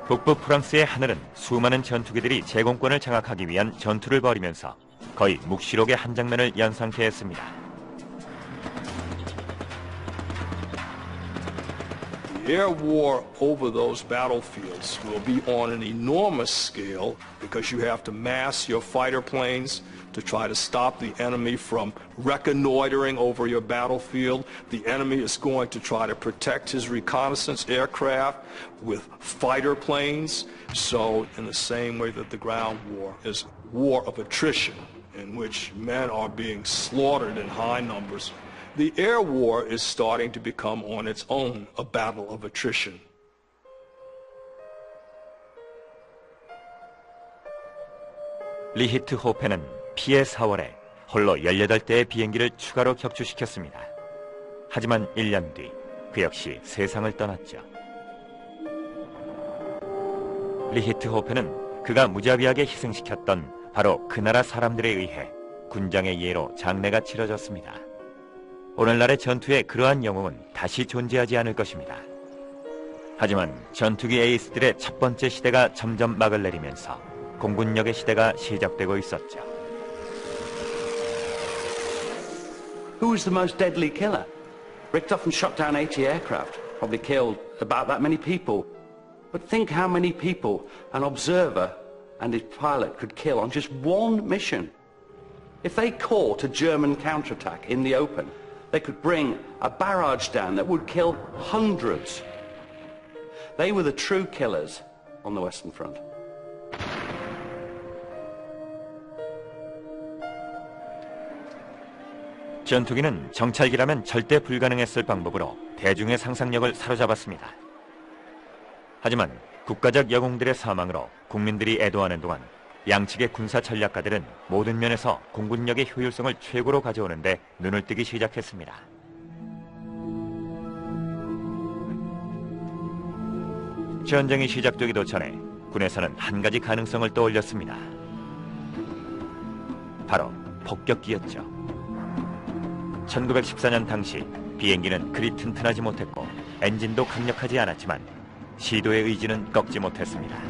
북부 프랑스의 하늘은 수많은 전투기들이 제공권을 장악하기 위한 전투를 벌이면서 거의 묵시록의 한 장면을 연상케 했습니다. The air war over those battlefields will be on an enormous scale because you have to mass your fighter planes to try to stop the enemy from reconnoitering over your battlefield. The enemy is going to try to protect his reconnaissance aircraft with fighter planes. So in the same way that the ground war is war of attrition, in which men are being slaughtered in high numbers, the air war is starting to become on its own a battle of attrition. 리히트호펜은 피해 4월에 홀로 18대의 비행기를 추가로 격추시켰습니다. 하지만 1년 뒤 그 역시 세상을 떠났죠. 리히트호펜은 그가 무자비하게 희생시켰던 바로 그 나라 사람들에 의해 군장의 예로 장례가 치러졌습니다. 오늘날의 전투에 그러한 영웅은 다시 존재하지 않을 것입니다. 하지만 전투기 에이스들의 첫 번째 시대가 점점 막을 내리면서 공군력의 시대가 시작되고 있었죠. Who was the most deadly killer? Richthofen shot down 80 aircraft, probably killed about that many people. But think how many people an observer and his pilot could kill on just one mission. If they caught a German counterattack in the open, they could bring a barrage down that would kill hundreds. They were the true killers on the Western Front. 전투기는 정찰기라면 절대 불가능했을 방법으로 대중의 상상력을 사로잡았습니다. 하지만 국가적 영웅들의 사망으로 국민들이 애도하는 동안 양측의 군사 전략가들은 모든 면에서 공군력의 효율성을 최고로 가져오는데 눈을 뜨기 시작했습니다. 전쟁이 시작되기도 전에 군에서는 한 가지 가능성을 떠올렸습니다. 바로 폭격기였죠. 1914년 당시 비행기는 그리 튼튼하지 못했고 엔진도 강력하지 않았지만 시도의 의지는 꺾지 못했습니다.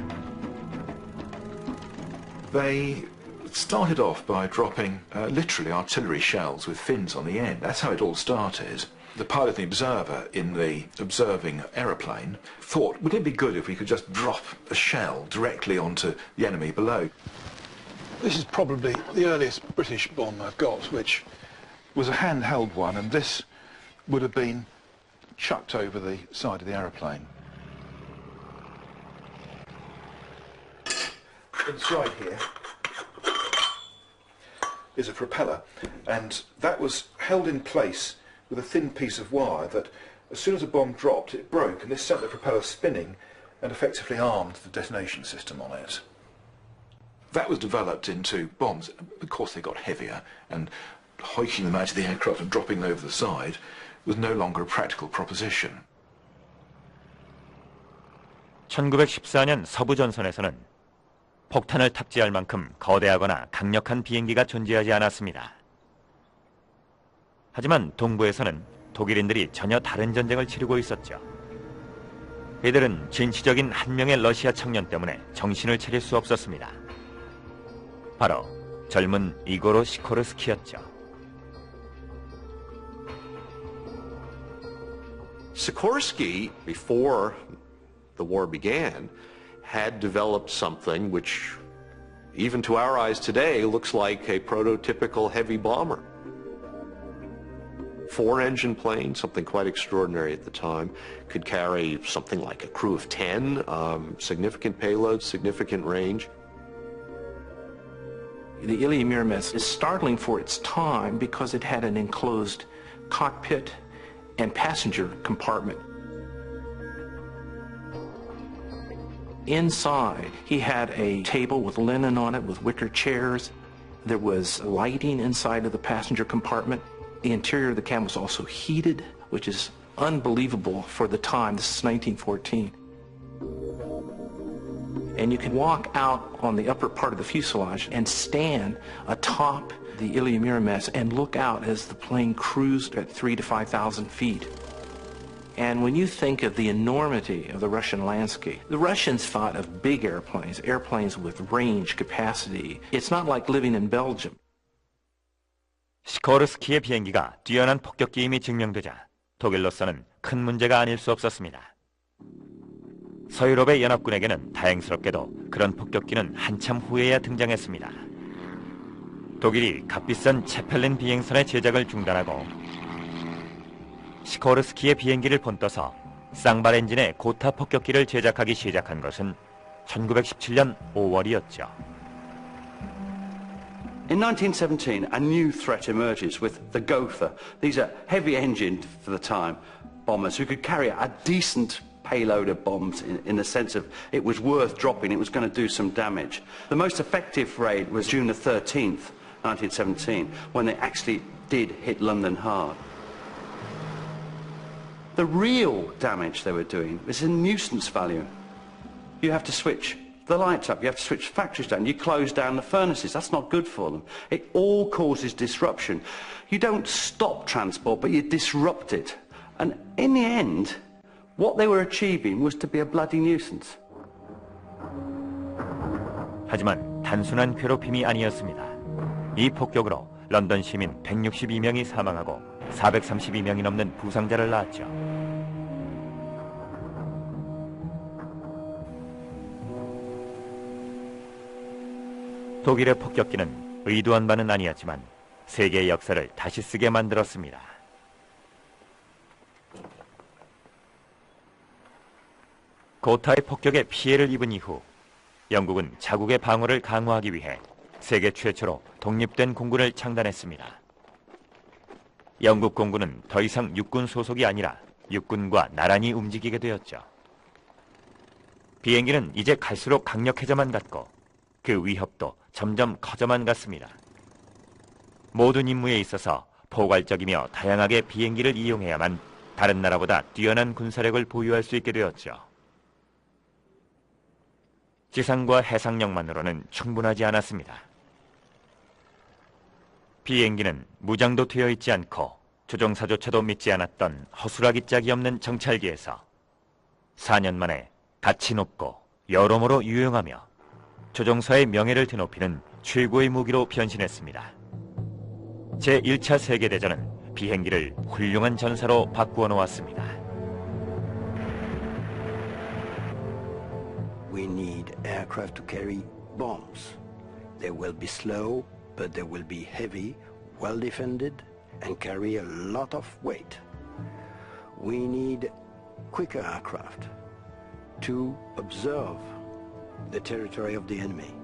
They It started off by dropping literally artillery shells with fins on the end. That's how it all started. The pilot and the observer in the observing aeroplane thought, would it be good if we could just drop a shell directly onto the enemy below? This is probably the earliest British bomb I've got, which was a handheld one, and this would have been chucked over the side of the aeroplane. Inside here is a propeller, and that was held in place with a thin piece of wire that, as soon as a bomb dropped, it broke, and this sent the propeller spinning and effectively armed the detonation system on it. That was developed into bombs. Of course, they got heavier, and hoiking them out of the aircraft and dropping them over the side was no longer a practical proposition. 1914년 서부 전선에서는 폭탄을 탑재할 만큼 거대하거나 강력한 비행기가 존재하지 않았습니다. 하지만 동부에서는 독일인들이 전혀 다른 전쟁을 치르고 있었죠. 이들은 진취적인 한 명의 러시아 청년 때문에 정신을 차릴 수 없었습니다. 바로 젊은 이고르 시코르스키였죠. Sikorsky, before the war began, had developed something which, even to our eyes today, looks like a prototypical heavy bomber. 4-engine plane, something quite extraordinary at the time, could carry something like a crew of 10, significant payload, significant range. The Ilya-Murames is startling for its time because it had an enclosed cockpit and passenger compartment. Inside, he had a table with linen on it with wicker chairs. There was lighting inside of the passenger compartment. The interior of the cabin was also heated, which is unbelievable for the time. This is 1914. And you could walk out on the upper part of the fuselage and stand atop the Ilya-Murames and look out as the plane cruised at 3,000 to 5,000 feet. And when you think of the enormity of the Russian landscape, the Russians thought of big airplanes, airplanes with range, capacity. It's not like living in Belgium. 시코르스키의 비행기가 뛰어난 폭격기임이 증명되자 독일로서는 큰 문제가 아닐 수 없었습니다. 서유럽의 연합군에게는 다행스럽게도 그런 폭격기는 한참 후에야 등장했습니다. 독일이 값비싼 체펠린 비행선의 제작을 중단하고 시코르스키의 비행기를 본떠서 쌍발 엔진의 고타 폭격기를 제작하기 시작한 것은 1917년 5월이었죠. In 1917, a new threat emerges with the Gotha. These are heavy-engined, for the time, bombers who could carry a decent payload of bombs in the sense of it was worth dropping, it was going to do some damage. The most effective raid was June the 13th, 1917, when they actually did hit London hard. The real damage they were doing was in nuisance value. You have to switch the lights up, you have to switch factories down, you close down the furnaces. That's not good for them. It all causes disruption. You don't stop transport, but you disrupt it. And in the end, what they were achieving was to be a bloody nuisance. 하지만 단순한 괴롭힘이 아니었습니다. 이 폭격으로 런던 시민 162명이 사망하고 432명이 넘는 부상자를 낳았죠. 독일의 폭격기는 의도한 바는 아니었지만 세계의 역사를 다시 쓰게 만들었습니다. 고타의 폭격에 피해를 입은 이후 영국은 자국의 방어를 강화하기 위해 세계 최초로 독립된 공군을 창단했습니다. 영국 공군은 더 이상 육군 소속이 아니라 육군과 나란히 움직이게 되었죠. 비행기는 이제 갈수록 강력해져만 갔고 그 위협도 점점 커져만 갔습니다. 모든 임무에 있어서 포괄적이며 다양하게 비행기를 이용해야만 다른 나라보다 뛰어난 군사력을 보유할 수 있게 되었죠. 지상과 해상력만으로는 충분하지 않았습니다. 비행기는 무장도 되어 있지 않고 조종사조차도 믿지 않았던 허술하기 짝이 없는 정찰기에서 4년 만에 가치 높고 여러모로 유용하며 조종사의 명예를 드높이는 최고의 무기로 변신했습니다. 제1차 세계대전은 비행기를 훌륭한 전사로 바꾸어 놓았습니다. We need aircraft to carry bombs. They will be slow, but they will be heavy, well defended, and carry a lot of weight. We need quicker aircraft to observe the territory of the enemy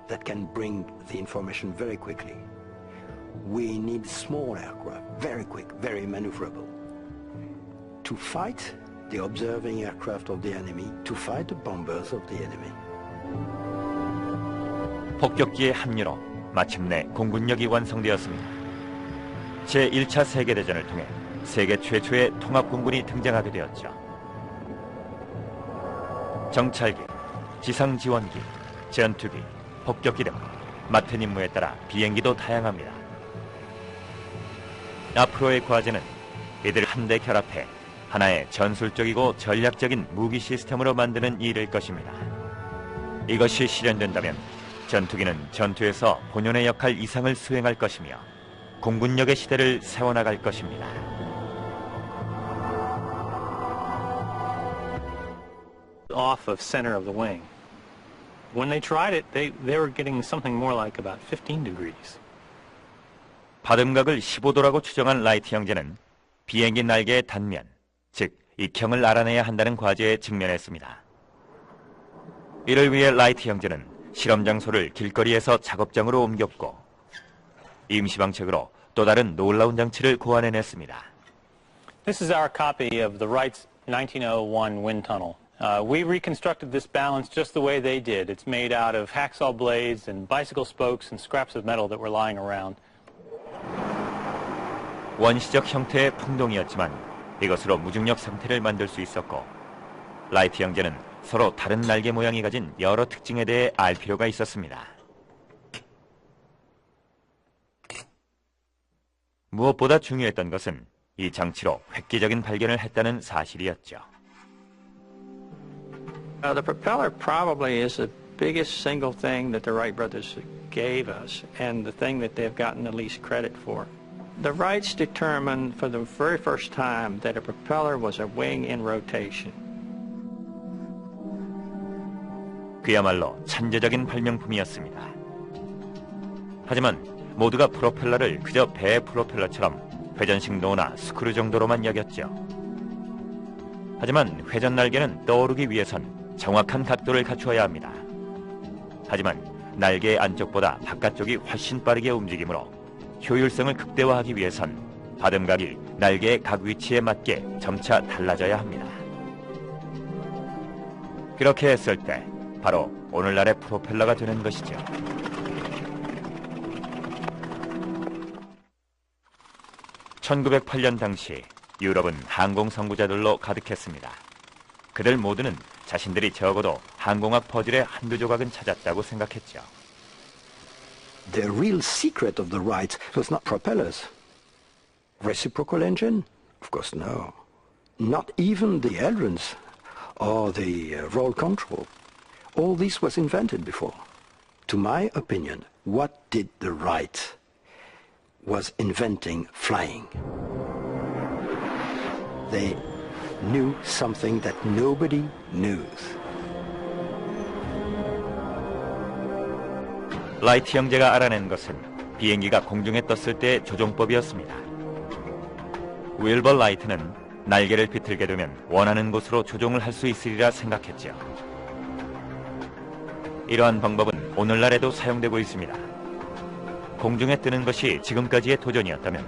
that can bring the information very quickly. We need small aircraft, very quick, very maneuverable, to fight the observing aircraft of the enemy, to fight the bombers of the enemy. 폭격기의 합류로 마침내 공군력이 완성되었습니다. 제1차 세계대전을 통해 세계 최초의 통합공군이 등장하게 되었죠. 정찰기, 지상지원기, 전투기, 폭격기 등 맡은 임무에 따라 비행기도 다양합니다. 앞으로의 과제는 이들 한데 결합해 하나의 전술적이고 전략적인 무기 시스템으로 만드는 일일 것입니다. 이것이 실현된다면 전투기는 전투에서 본연의 역할 이상을 수행할 것이며 공군력의 시대를 세워나갈 것입니다. Off of center of the wing. When they tried it, they were getting something more like about 15 degrees. 받음각을 15도라고 추정한 라이트 형제는 비행기 날개의 단면, 즉 익형을 알아내야 한다는 과제에 직면했습니다. 이를 위해 라이트 형제는 실험 장소를 길거리에서 작업장으로 옮겼고 임시방책으로 또 다른 놀라운 장치를 고안해냈습니다. This is our copy of the Wright's 1901 wind tunnel. We reconstructed this balance just the way they did. It's made out of hacksaw blades and bicycle spokes and scraps of metal that were lying around. 원시적 형태의 풍동이었지만 이것으로 무중력 상태를 만들 수 있었고 라이트 형제는 서로 다른 날개 모양이 가진 여러 특징에 대해 알 필요가 있었습니다. 무엇보다 중요했던 것은 이 장치로 획기적인 발견을 했다는 사실이었죠. The propeller probably is the biggest single thing that the Wright brothers gave us and the thing that they've gotten the least credit for. The Wrights determined for the very first time that a propeller was a wing in rotation. 그야말로 천재적인 발명품이었습니다. 하지만 모두가 프로펠러를 그저 배 프로펠러처럼 회전식 노나 스크류 정도로만 여겼죠. 하지만 회전 날개는 떠오르기 위해선 정확한 각도를 갖추어야 합니다. 하지만 날개의 안쪽보다 바깥쪽이 훨씬 빠르게 움직이므로 효율성을 극대화하기 위해선 받음각이 날개의 각 위치에 맞게 점차 달라져야 합니다. 그렇게 했을 때 바로 오늘날의 프로펠러가 되는 것이죠. (1908년) 당시 유럽은 항공 선구자들로 가득했습니다. 그들 모두는 자신들이 적어도 항공학 퍼즐의 한두 조각은 찾았다고 생각했죠. The real secret of the Wrights was not propellers. Reciprocal engine? Of course no. Not even the ailerons or the roll control. All this was invented before. To my opinion, what did the Wright was inventing flying. They knew something that nobody knows. 라이트 형제가 알아낸 것은 비행기가 공중에 떴을 때의 조종법이었습니다. 윌버 라이트는 날개를 비틀게 되면 원하는 곳으로 조종을 할 수 있으리라 생각했죠. 이러한 방법은 오늘날에도 사용되고 있습니다. 공중에 뜨는 것이 지금까지의 도전이었다면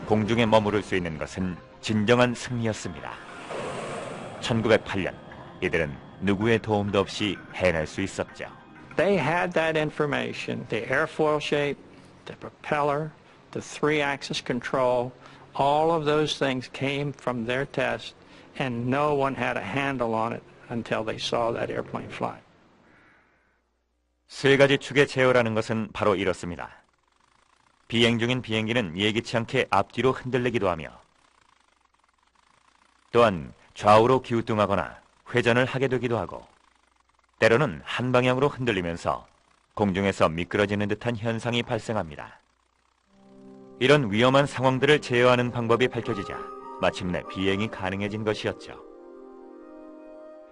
공중에 머무를 수 있는 것은 진정한 승리였습니다. 1908년 이들은 누구의 도움도 없이 해낼 수 있었죠. They had that information, the airfoil shape, the propeller, the three-axis control, all of those things came from their test, and no one had a handle on it until they saw that airplane fly. 세 가지 축의 제어라는 것은 바로 이렇습니다. 비행 중인 비행기는 예기치 않게 앞뒤로 흔들리기도 하며 또한 좌우로 기우뚱하거나 회전을 하게 되기도 하고 때로는 한 방향으로 흔들리면서 공중에서 미끄러지는 듯한 현상이 발생합니다. 이런 위험한 상황들을 제어하는 방법이 밝혀지자 마침내 비행이 가능해진 것이었죠.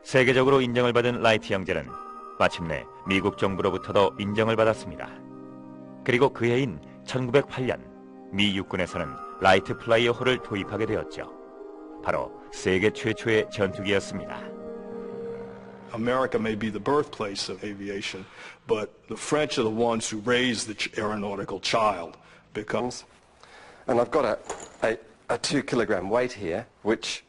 세계적으로 인정을 받은 라이트 형제는 마침내 미국 정부로부터도 인정을 받았습니다. 그리고 그 해인 1908년 미 육군에서는 라이트 플라이어호를 도입하게 되었죠. 바로 세계 최초의 전투기였습니다. America may be the birthplace of aviation, but the French are the ones who raised the aeronautical child. Because, and I've got a 2-kilogram weight here, which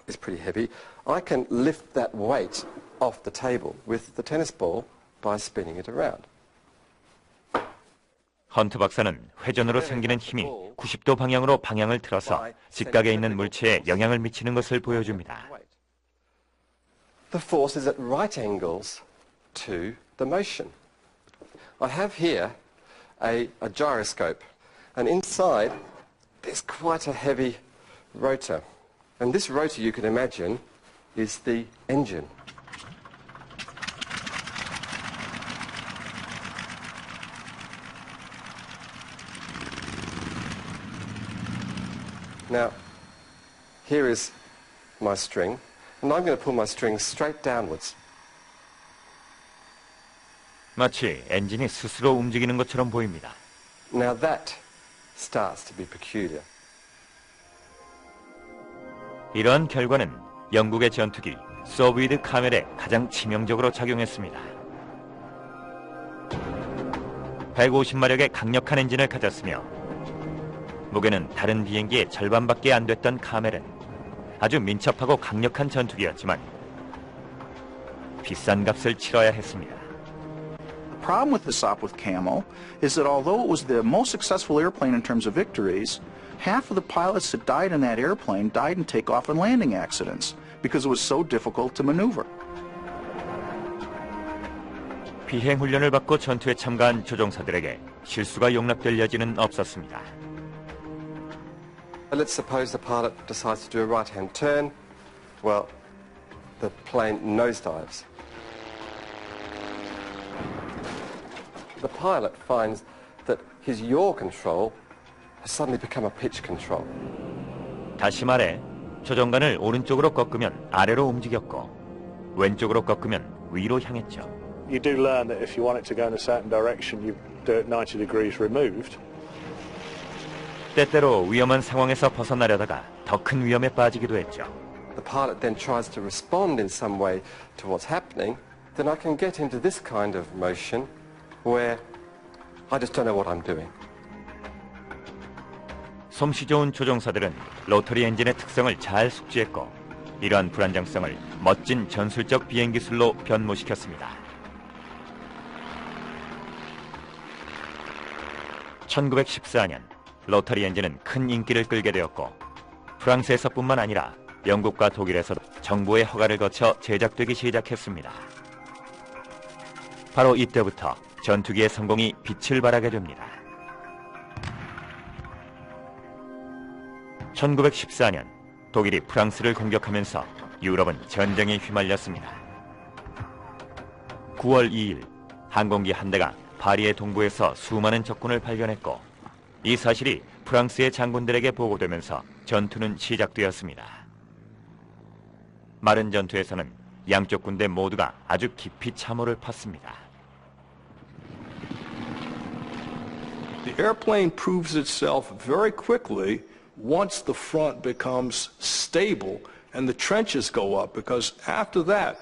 is pretty heavy. I can lift that weight off the table with the tennis ball by spinning it around. 헌트 박사는 회전으로 생기는 힘이 90도 방향으로 방향을 틀어서 직각에 있는 물체에 영향을 미치는 것을 보여줍니다. The force is at right angles to the motion. I have here a gyroscope, and inside there's quite a heavy rotor. And this rotor, you can imagine, is the engine. Now, here is my string, and I'm going to pull my string straight downwards. 마치 엔진이 스스로 움직이는 것처럼 보입니다. Now that starts to be peculiar. 이러한 결과는 영국의 전투기 서비드 카멜에 가장 치명적으로 작용했습니다. 150마력의 강력한 엔진을 가졌으며 무게는 다른 비행기의 절반밖에 안 됐던 카멜은 아주 민첩하고 강력한 전투기였지만 비싼 값을 치러야 했습니다. The problem with the Sopwith Camel is that although it was the most successful airplane in terms of victories, half of the pilots that died in that airplane died in takeoff and landing accidents because it was so difficult to maneuver. 비행 훈련을 받고 전투에 참가한 조종사들에게 실수가 용납될 여지는 없었습니다. Let's suppose the pilot decides to do a right-hand turn. Well, the plane nosedives. The pilot finds that his yaw control has suddenly become a pitch control. 다시 말해 조종관을 오른쪽으로 꺾으면 아래로 움직였고 왼쪽으로 꺾으면 위로 향했죠. You do learn that if you want it to go in a certain direction, you do it 90 degrees removed. 때때로 위험한 상황에서 벗어나려다가 더 큰 위험에 빠지기도 했죠. The pilot then tries to respond in some way to what's happening. Then I can get into this kind of motion where I just don't know what I'm doing. 솜씨 좋은 조종사들은 로터리 엔진의 특성을 잘 숙지했고 이러한 불안정성을 멋진 전술적 비행 기술로 변모시켰습니다. 1914년 로터리 엔진은 큰 인기를 끌게 되었고 프랑스에서뿐만 아니라 영국과 독일에서도 정부의 허가를 거쳐 제작되기 시작했습니다. 바로 이때부터 전투기의 성공이 빛을 발하게 됩니다. 1914년 독일이 프랑스를 공격하면서 유럽은 전쟁에 휘말렸습니다. 9월 2일 항공기 한 대가 파리의 동부에서 수많은 적군을 발견했고 이 사실이 프랑스의 장군들에게 보고되면서 전투는 시작되었습니다. 마른 전투에서는 양쪽 군대 모두가 아주 깊이 참호를 팠습니다. The airplane proves itself very quickly once the front becomes stable and the trenches go up, because after that,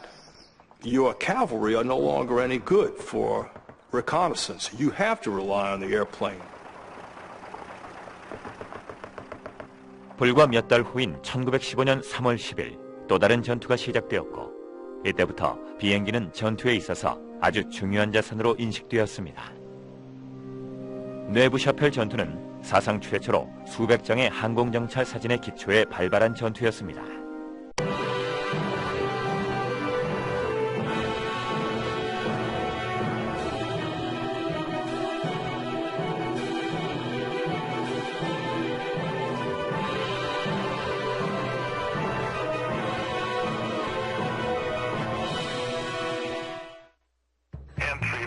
your cavalry are no longer any good for reconnaissance. You have to rely on the airplane. 불과 몇 달 후인 1915년 3월 10일 또 다른 전투가 시작되었고 이때부터 비행기는 전투에 있어서 아주 중요한 자산으로 인식되었습니다. 뇌부샤펠 전투는 사상 최초로 수백 장의 항공정찰 사진의 기초에 발발한 전투였습니다. Entry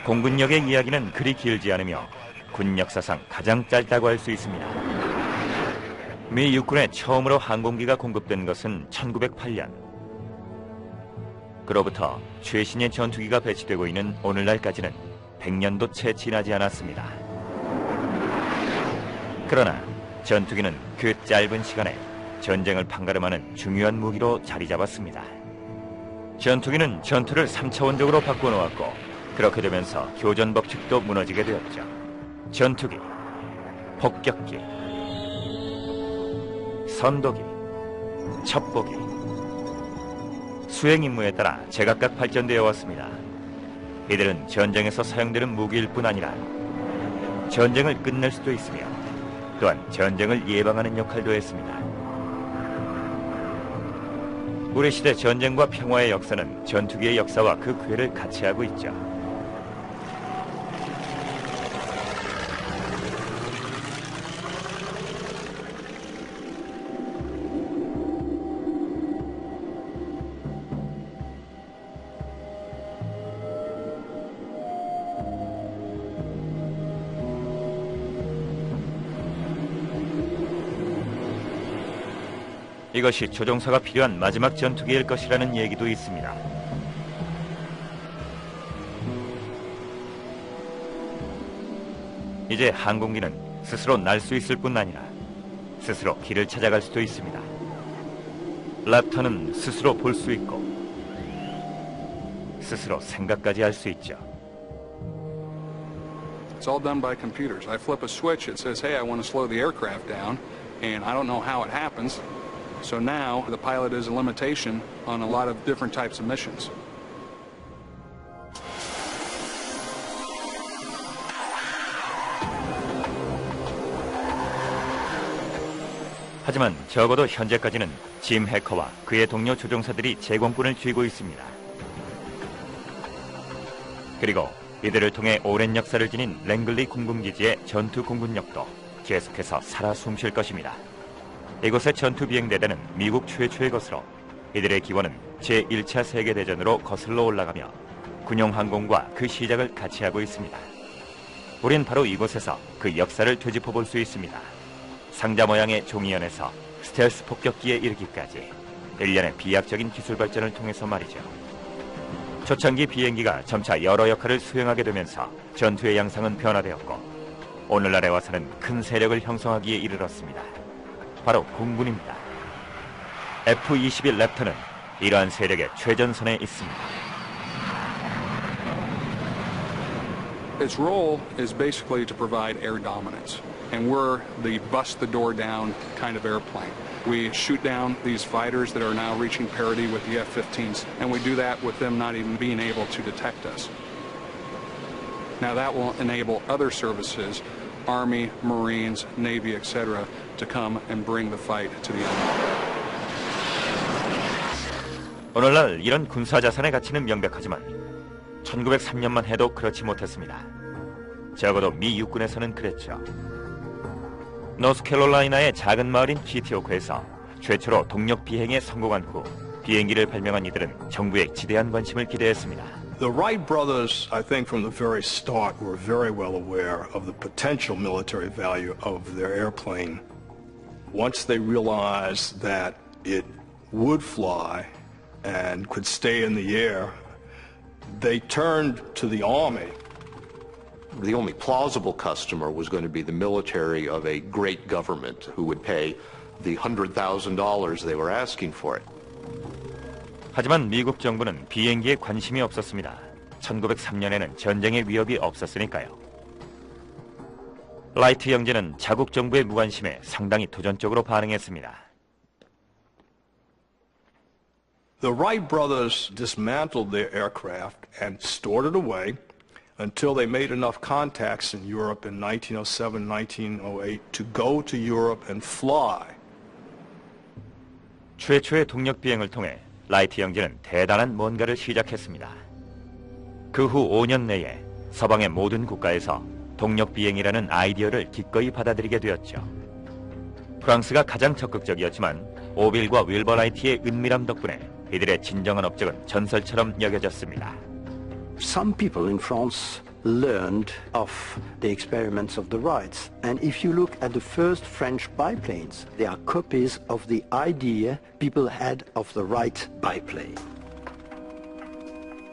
공군력의 이야기는 그리 길지 않으며 군 역사상 가장 짧다고 할 수 있습니다. 미 육군에 처음으로 항공기가 공급된 것은 1908년. 그로부터 최신의 전투기가 배치되고 있는 오늘날까지는 100년도 채 지나지 않았습니다. 그러나 전투기는 그 짧은 시간에 전쟁을 판가름하는 중요한 무기로 자리 잡았습니다. 전투기는 전투를 3차원적으로 바꿔놓았고 그렇게 되면서 교전 법칙도 무너지게 되었죠. 전투기, 폭격기, 선도기, 첩보기, 수행 임무에 따라 제각각 발전되어 왔습니다. 이들은 전쟁에서 사용되는 무기일 뿐 아니라 전쟁을 끝낼 수도 있으며 또한 전쟁을 예방하는 역할도 했습니다. 우리 시대 전쟁과 평화의 역사는 전투기의 역사와 그 궤를 같이 하고 있죠. 이것이 조종사가 필요한 마지막 전투기일 것이라는 얘기도 있습니다. 이제 항공기는 스스로 날 수 있을 뿐 아니라 스스로 길을 찾아갈 수도 있습니다. 랩터는 스스로 볼 수 있고 스스로 생각까지 할 수 있죠. It's all done by computers. I flip a switch, it says, hey, I want to slow the aircraft down, and I don't know how it happens. So now the pilot is a limitation on a lot of different types of missions. 하지만 적어도 현재까지는 짐 해커와 그의 동료 조종사들이 제공권을 쥐고 있습니다. 그리고 이들을 통해 오랜 역사를 지닌 랭글리 공군기지의 전투 공군력도 계속해서 살아 숨쉴 것입니다. 이곳의 전투 비행대대는 미국 최초의 것으로 이들의 기원은 제1차 세계대전으로 거슬러 올라가며 군용항공과 그 시작을 같이 하고 있습니다. 우린 바로 이곳에서 그 역사를 되짚어 볼 수 있습니다. 상자 모양의 종이연에서 스텔스 폭격기에 이르기까지 일련의 비약적인 기술 발전을 통해서 말이죠. 초창기 비행기가 점차 여러 역할을 수행하게 되면서 전투의 양상은 변화되었고 오늘날에 와서는 큰 세력을 형성하기에 이르렀습니다. 바로 공군입니다. F-21 랩터는 이러한 세력의 최전선에 있습니다. Its role is basically to provide air dominance, and we're the bust the door down kind of airplane. We shoot down these fighters that are now reaching parity with the F-15s, and we do that with them not even being able to detect us. Now that will enable other services, Army, Marines, Navy, etc., to come and bring the fight to the enemy. 오늘날 이런 군사 자산의 가치는 명백하지만 1903년만 해도 그렇지 못했습니다. 적어도 미 육군에서는 그랬죠. 노스캐롤라이나의 작은 마을인 키티오크에서 최초로 동력 비행에 성공한 후 비행기를 발명한 이들은 정부의 지대한 관심을 기대했습니다. The Wright brothers, I think from the very start, were very well aware of the potential military value of their airplane. Once they realized that it would fly and could stay in the air, they turned to the Army. The only plausible customer was going to be the military of a great government who would pay the $100,000 they were asking for it. 하지만 미국 정부는 비행기에 관심이 없었습니다. 1903년에는 전쟁의 위협이 없었으니까요. 라이트 형제는 자국 정부의 무관심에 상당히 도전적으로 반응했습니다. The Wright brothers dismantled their aircraft and stored it away until they made enough contacts in Europe in 1907, 1908 to go to Europe and fly. 최초의 동력 비행을 통해 라이트 형제는 대단한 뭔가를 시작했습니다. 그 후 5년 내에 서방의 모든 국가에서 동력 비행이라는 아이디어를 기꺼이 받아들이게 되었죠. 프랑스가 가장 적극적이었지만 오빌과 윌버 라이트의 은밀함 덕분에 이들의 진정한 업적은 전설처럼 여겨졌습니다. Some people in France learned of the experiments of the Wrights. And if you look at the first French biplanes, they are copies of the idea people had of the Wright biplane.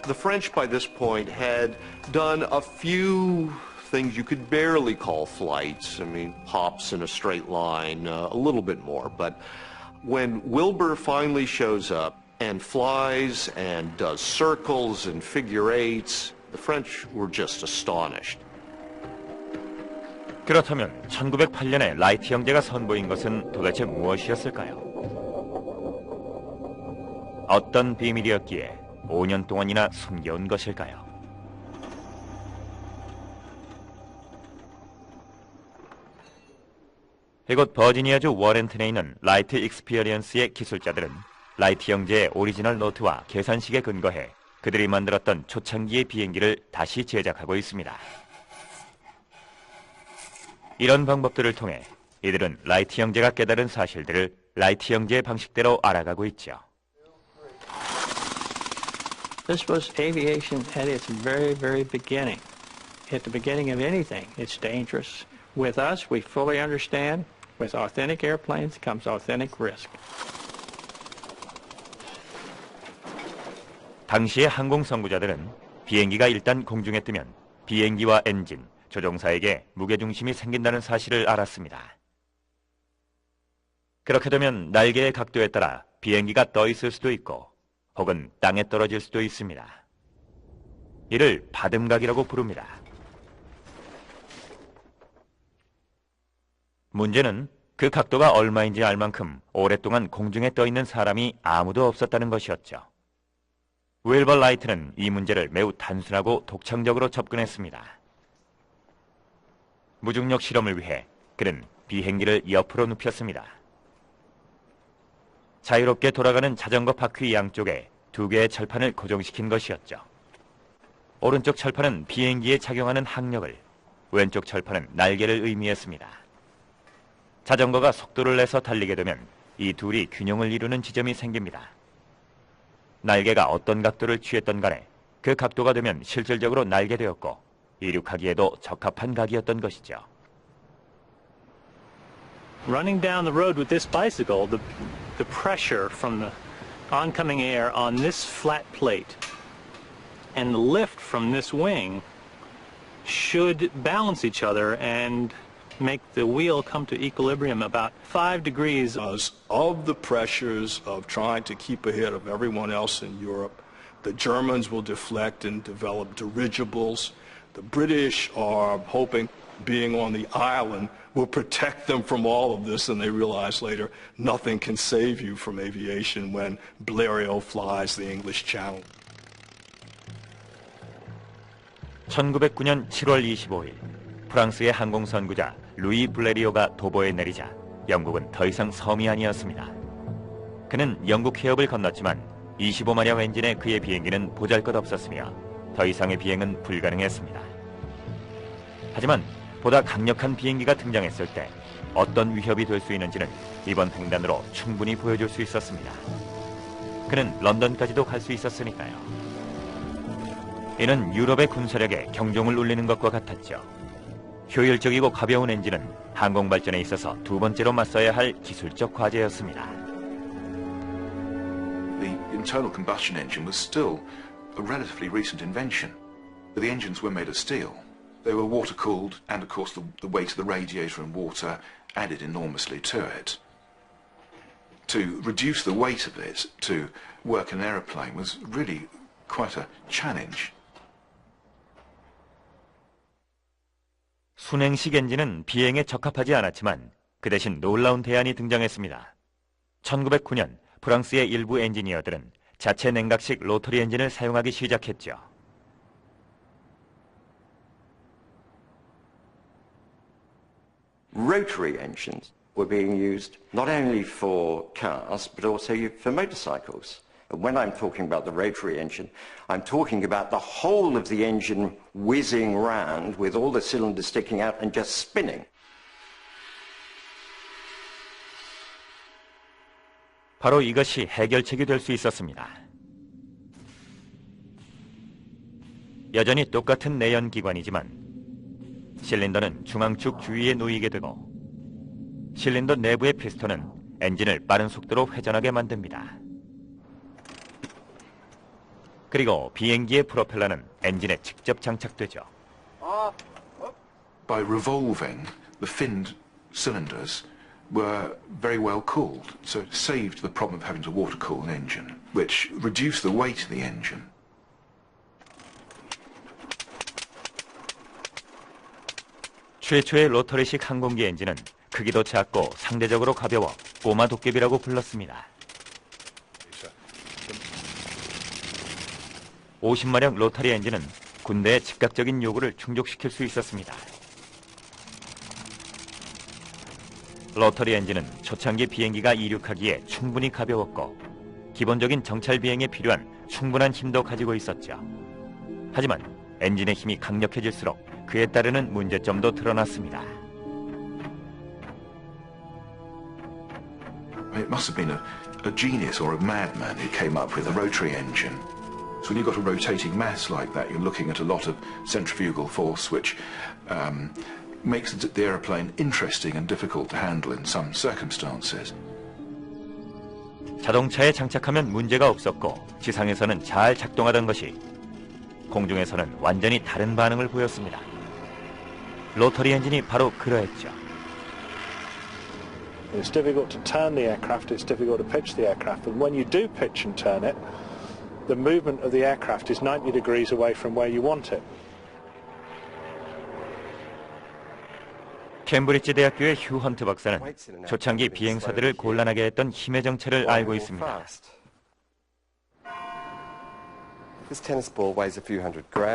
The French by this point had done a few things you could barely call flights. I mean, hops in a straight line, a little bit more. But when Wilbur finally shows up and flies and does circles and figure eights, the French were just astonished. 그렇다면 1908년에 라이트 형제가 선보인 것은 도대체 무엇이었을까요? 어떤 비밀이었기에 5년 동안이나 숨겨온 것일까요? 이곳 버지니아주 워렌튼에 있는 라이트 익스피리언스의 기술자들은 라이트 형제의 오리지널 노트와 계산식에 근거해 그들이 만들었던 초창기의 비행기를 다시 제작하고 있습니다. 이런 방법들을 통해 이들은 라이트 형제가 깨달은 사실들을 라이트 형제의 방식대로 알아가고 있죠. This was aviation at its very, very beginning. At the beginning of anything, it's dangerous. With us, we fully understand, with authentic airplanes comes authentic risk. 당시의 항공 선구자들은 비행기가 일단 공중에 뜨면 비행기와 엔진, 조종사에게 무게중심이 생긴다는 사실을 알았습니다. 그렇게 되면 날개의 각도에 따라 비행기가 떠 있을 수도 있고 혹은 땅에 떨어질 수도 있습니다. 이를 바듬각이라고 부릅니다. 문제는 그 각도가 얼마인지 알 만큼 오랫동안 공중에 떠 있는 사람이 아무도 없었다는 것이었죠. 윌버 라이트는 이 문제를 매우 단순하고 독창적으로 접근했습니다. 무중력 실험을 위해 그는 비행기를 옆으로 눕혔습니다. 자유롭게 돌아가는 자전거 바퀴 양쪽에 두 개의 철판을 고정시킨 것이었죠. 오른쪽 철판은 비행기에 작용하는 항력을, 왼쪽 철판은 날개를 의미했습니다. 자전거가 속도를 내서 달리게 되면 이 둘이 균형을 이루는 지점이 생깁니다. 날개가 어떤 각도를 취했던 간에 그 각도가 되면 실질적으로 날개되었고 이륙하기에도 적합한 각이었던 것이죠. Running down the road with this bicycle, the pressure from the oncoming air on this flat plate and the lift from this wing should balance each other and make the wheel come to equilibrium about 5 degrees. Of the pressures of trying to keep ahead of everyone else in Europe, the Germans will deflect and develop dirigibles. The British are hoping being on the island will protect them from all of this, and they realize later nothing can save you from aviation when Blériot flies the English Channel. 1909년 7월 25일 프랑스의 항공 선구자 루이 블레리오가 도보에 내리자 영국은 더 이상 섬이 아니었습니다. 그는 영국 해협을 건넜지만 25마력 엔진의 그의 비행기는 보잘것없었으며 더 이상의 비행은 불가능했습니다. 하지만 보다 강력한 비행기가 등장했을 때 어떤 위협이 될 수 있는지는 이번 횡단으로 충분히 보여줄 수 있었습니다. 그는 런던까지도 갈 수 있었으니까요. 이는 유럽의 군사력에 경종을 울리는 것과 같았죠. 효율적이고 가벼운 엔진은 항공 발전에 있어서 두 번째로 맞서야 할 기술적 과제였습니다. The internal combustion engine was still a relatively recent invention. The engines were made of steel. They were water-cooled, and of course the weight of the radiator and water added enormously to it. To reduce the weight of it to work in an aeroplane was really quite a challenge. 순행식 엔진은 비행에 적합하지 않았지만 그 대신 놀라운 대안이 등장했습니다. 1909년 프랑스의 일부 엔지니어들은 자체 냉각식 로터리 엔진을 사용하기 시작했죠. Rotary engines were being used not only for cars but also for motorcycles. When I'm talking about the rotary engine, I'm talking about the whole of the engine whizzing round with all the cylinders sticking out and just spinning. 바로 이것이 해결책이 될 수 있었습니다. 여전히 똑같은 내연기관이지만 실린더는 중앙축 주위에 놓이게 되고 실린더 내부의 피스톤은 엔진을 빠른 속도로 회전하게 만듭니다. 그리고 비행기의 프로펠러는 엔진에 직접 장착되죠. By revolving, the finned cylinders were very well cooled, so it saved the problem of having to water cool an engine, which reduced the weight of the engine. 최초의 로터리식 항공기 엔진은 크기도 작고 상대적으로 가벼워 꼬마 도깨비라고 불렀습니다. 50마력 로터리 엔진은 군대의 즉각적인 요구를 충족시킬 수 있었습니다. 로터리 엔진은 초창기 비행기가 이륙하기에 충분히 가벼웠고 기본적인 정찰 비행에 필요한 충분한 힘도 가지고 있었죠. 하지만 엔진의 힘이 강력해질수록 그에 따르는 문제점도 드러났습니다. It must have been a genius or a madman who came up with a rotary engine. So when you've got a rotating mass like that, you're looking at a lot of centrifugal force, which makes the aeroplane interesting and difficult to handle in some circumstances. 자동차에 장착하면 문제가 없었고 지상에서는 잘 작동하던 것이 공중에서는 완전히 다른 반응을 보였습니다. 로터리 엔진이 바로 그러했죠. It's difficult to turn the aircraft, it's difficult to pitch the aircraft, and when you do pitch and turn it, the movement of the aircraft is 90 degrees away from where you want it. 캠브리지 대학교의 휴 헌트 박사는 초창기 비행사들을 곤란하게 했던 힘의 정체를 알고 있습니다. This tennis ball weighs a few hundred grams.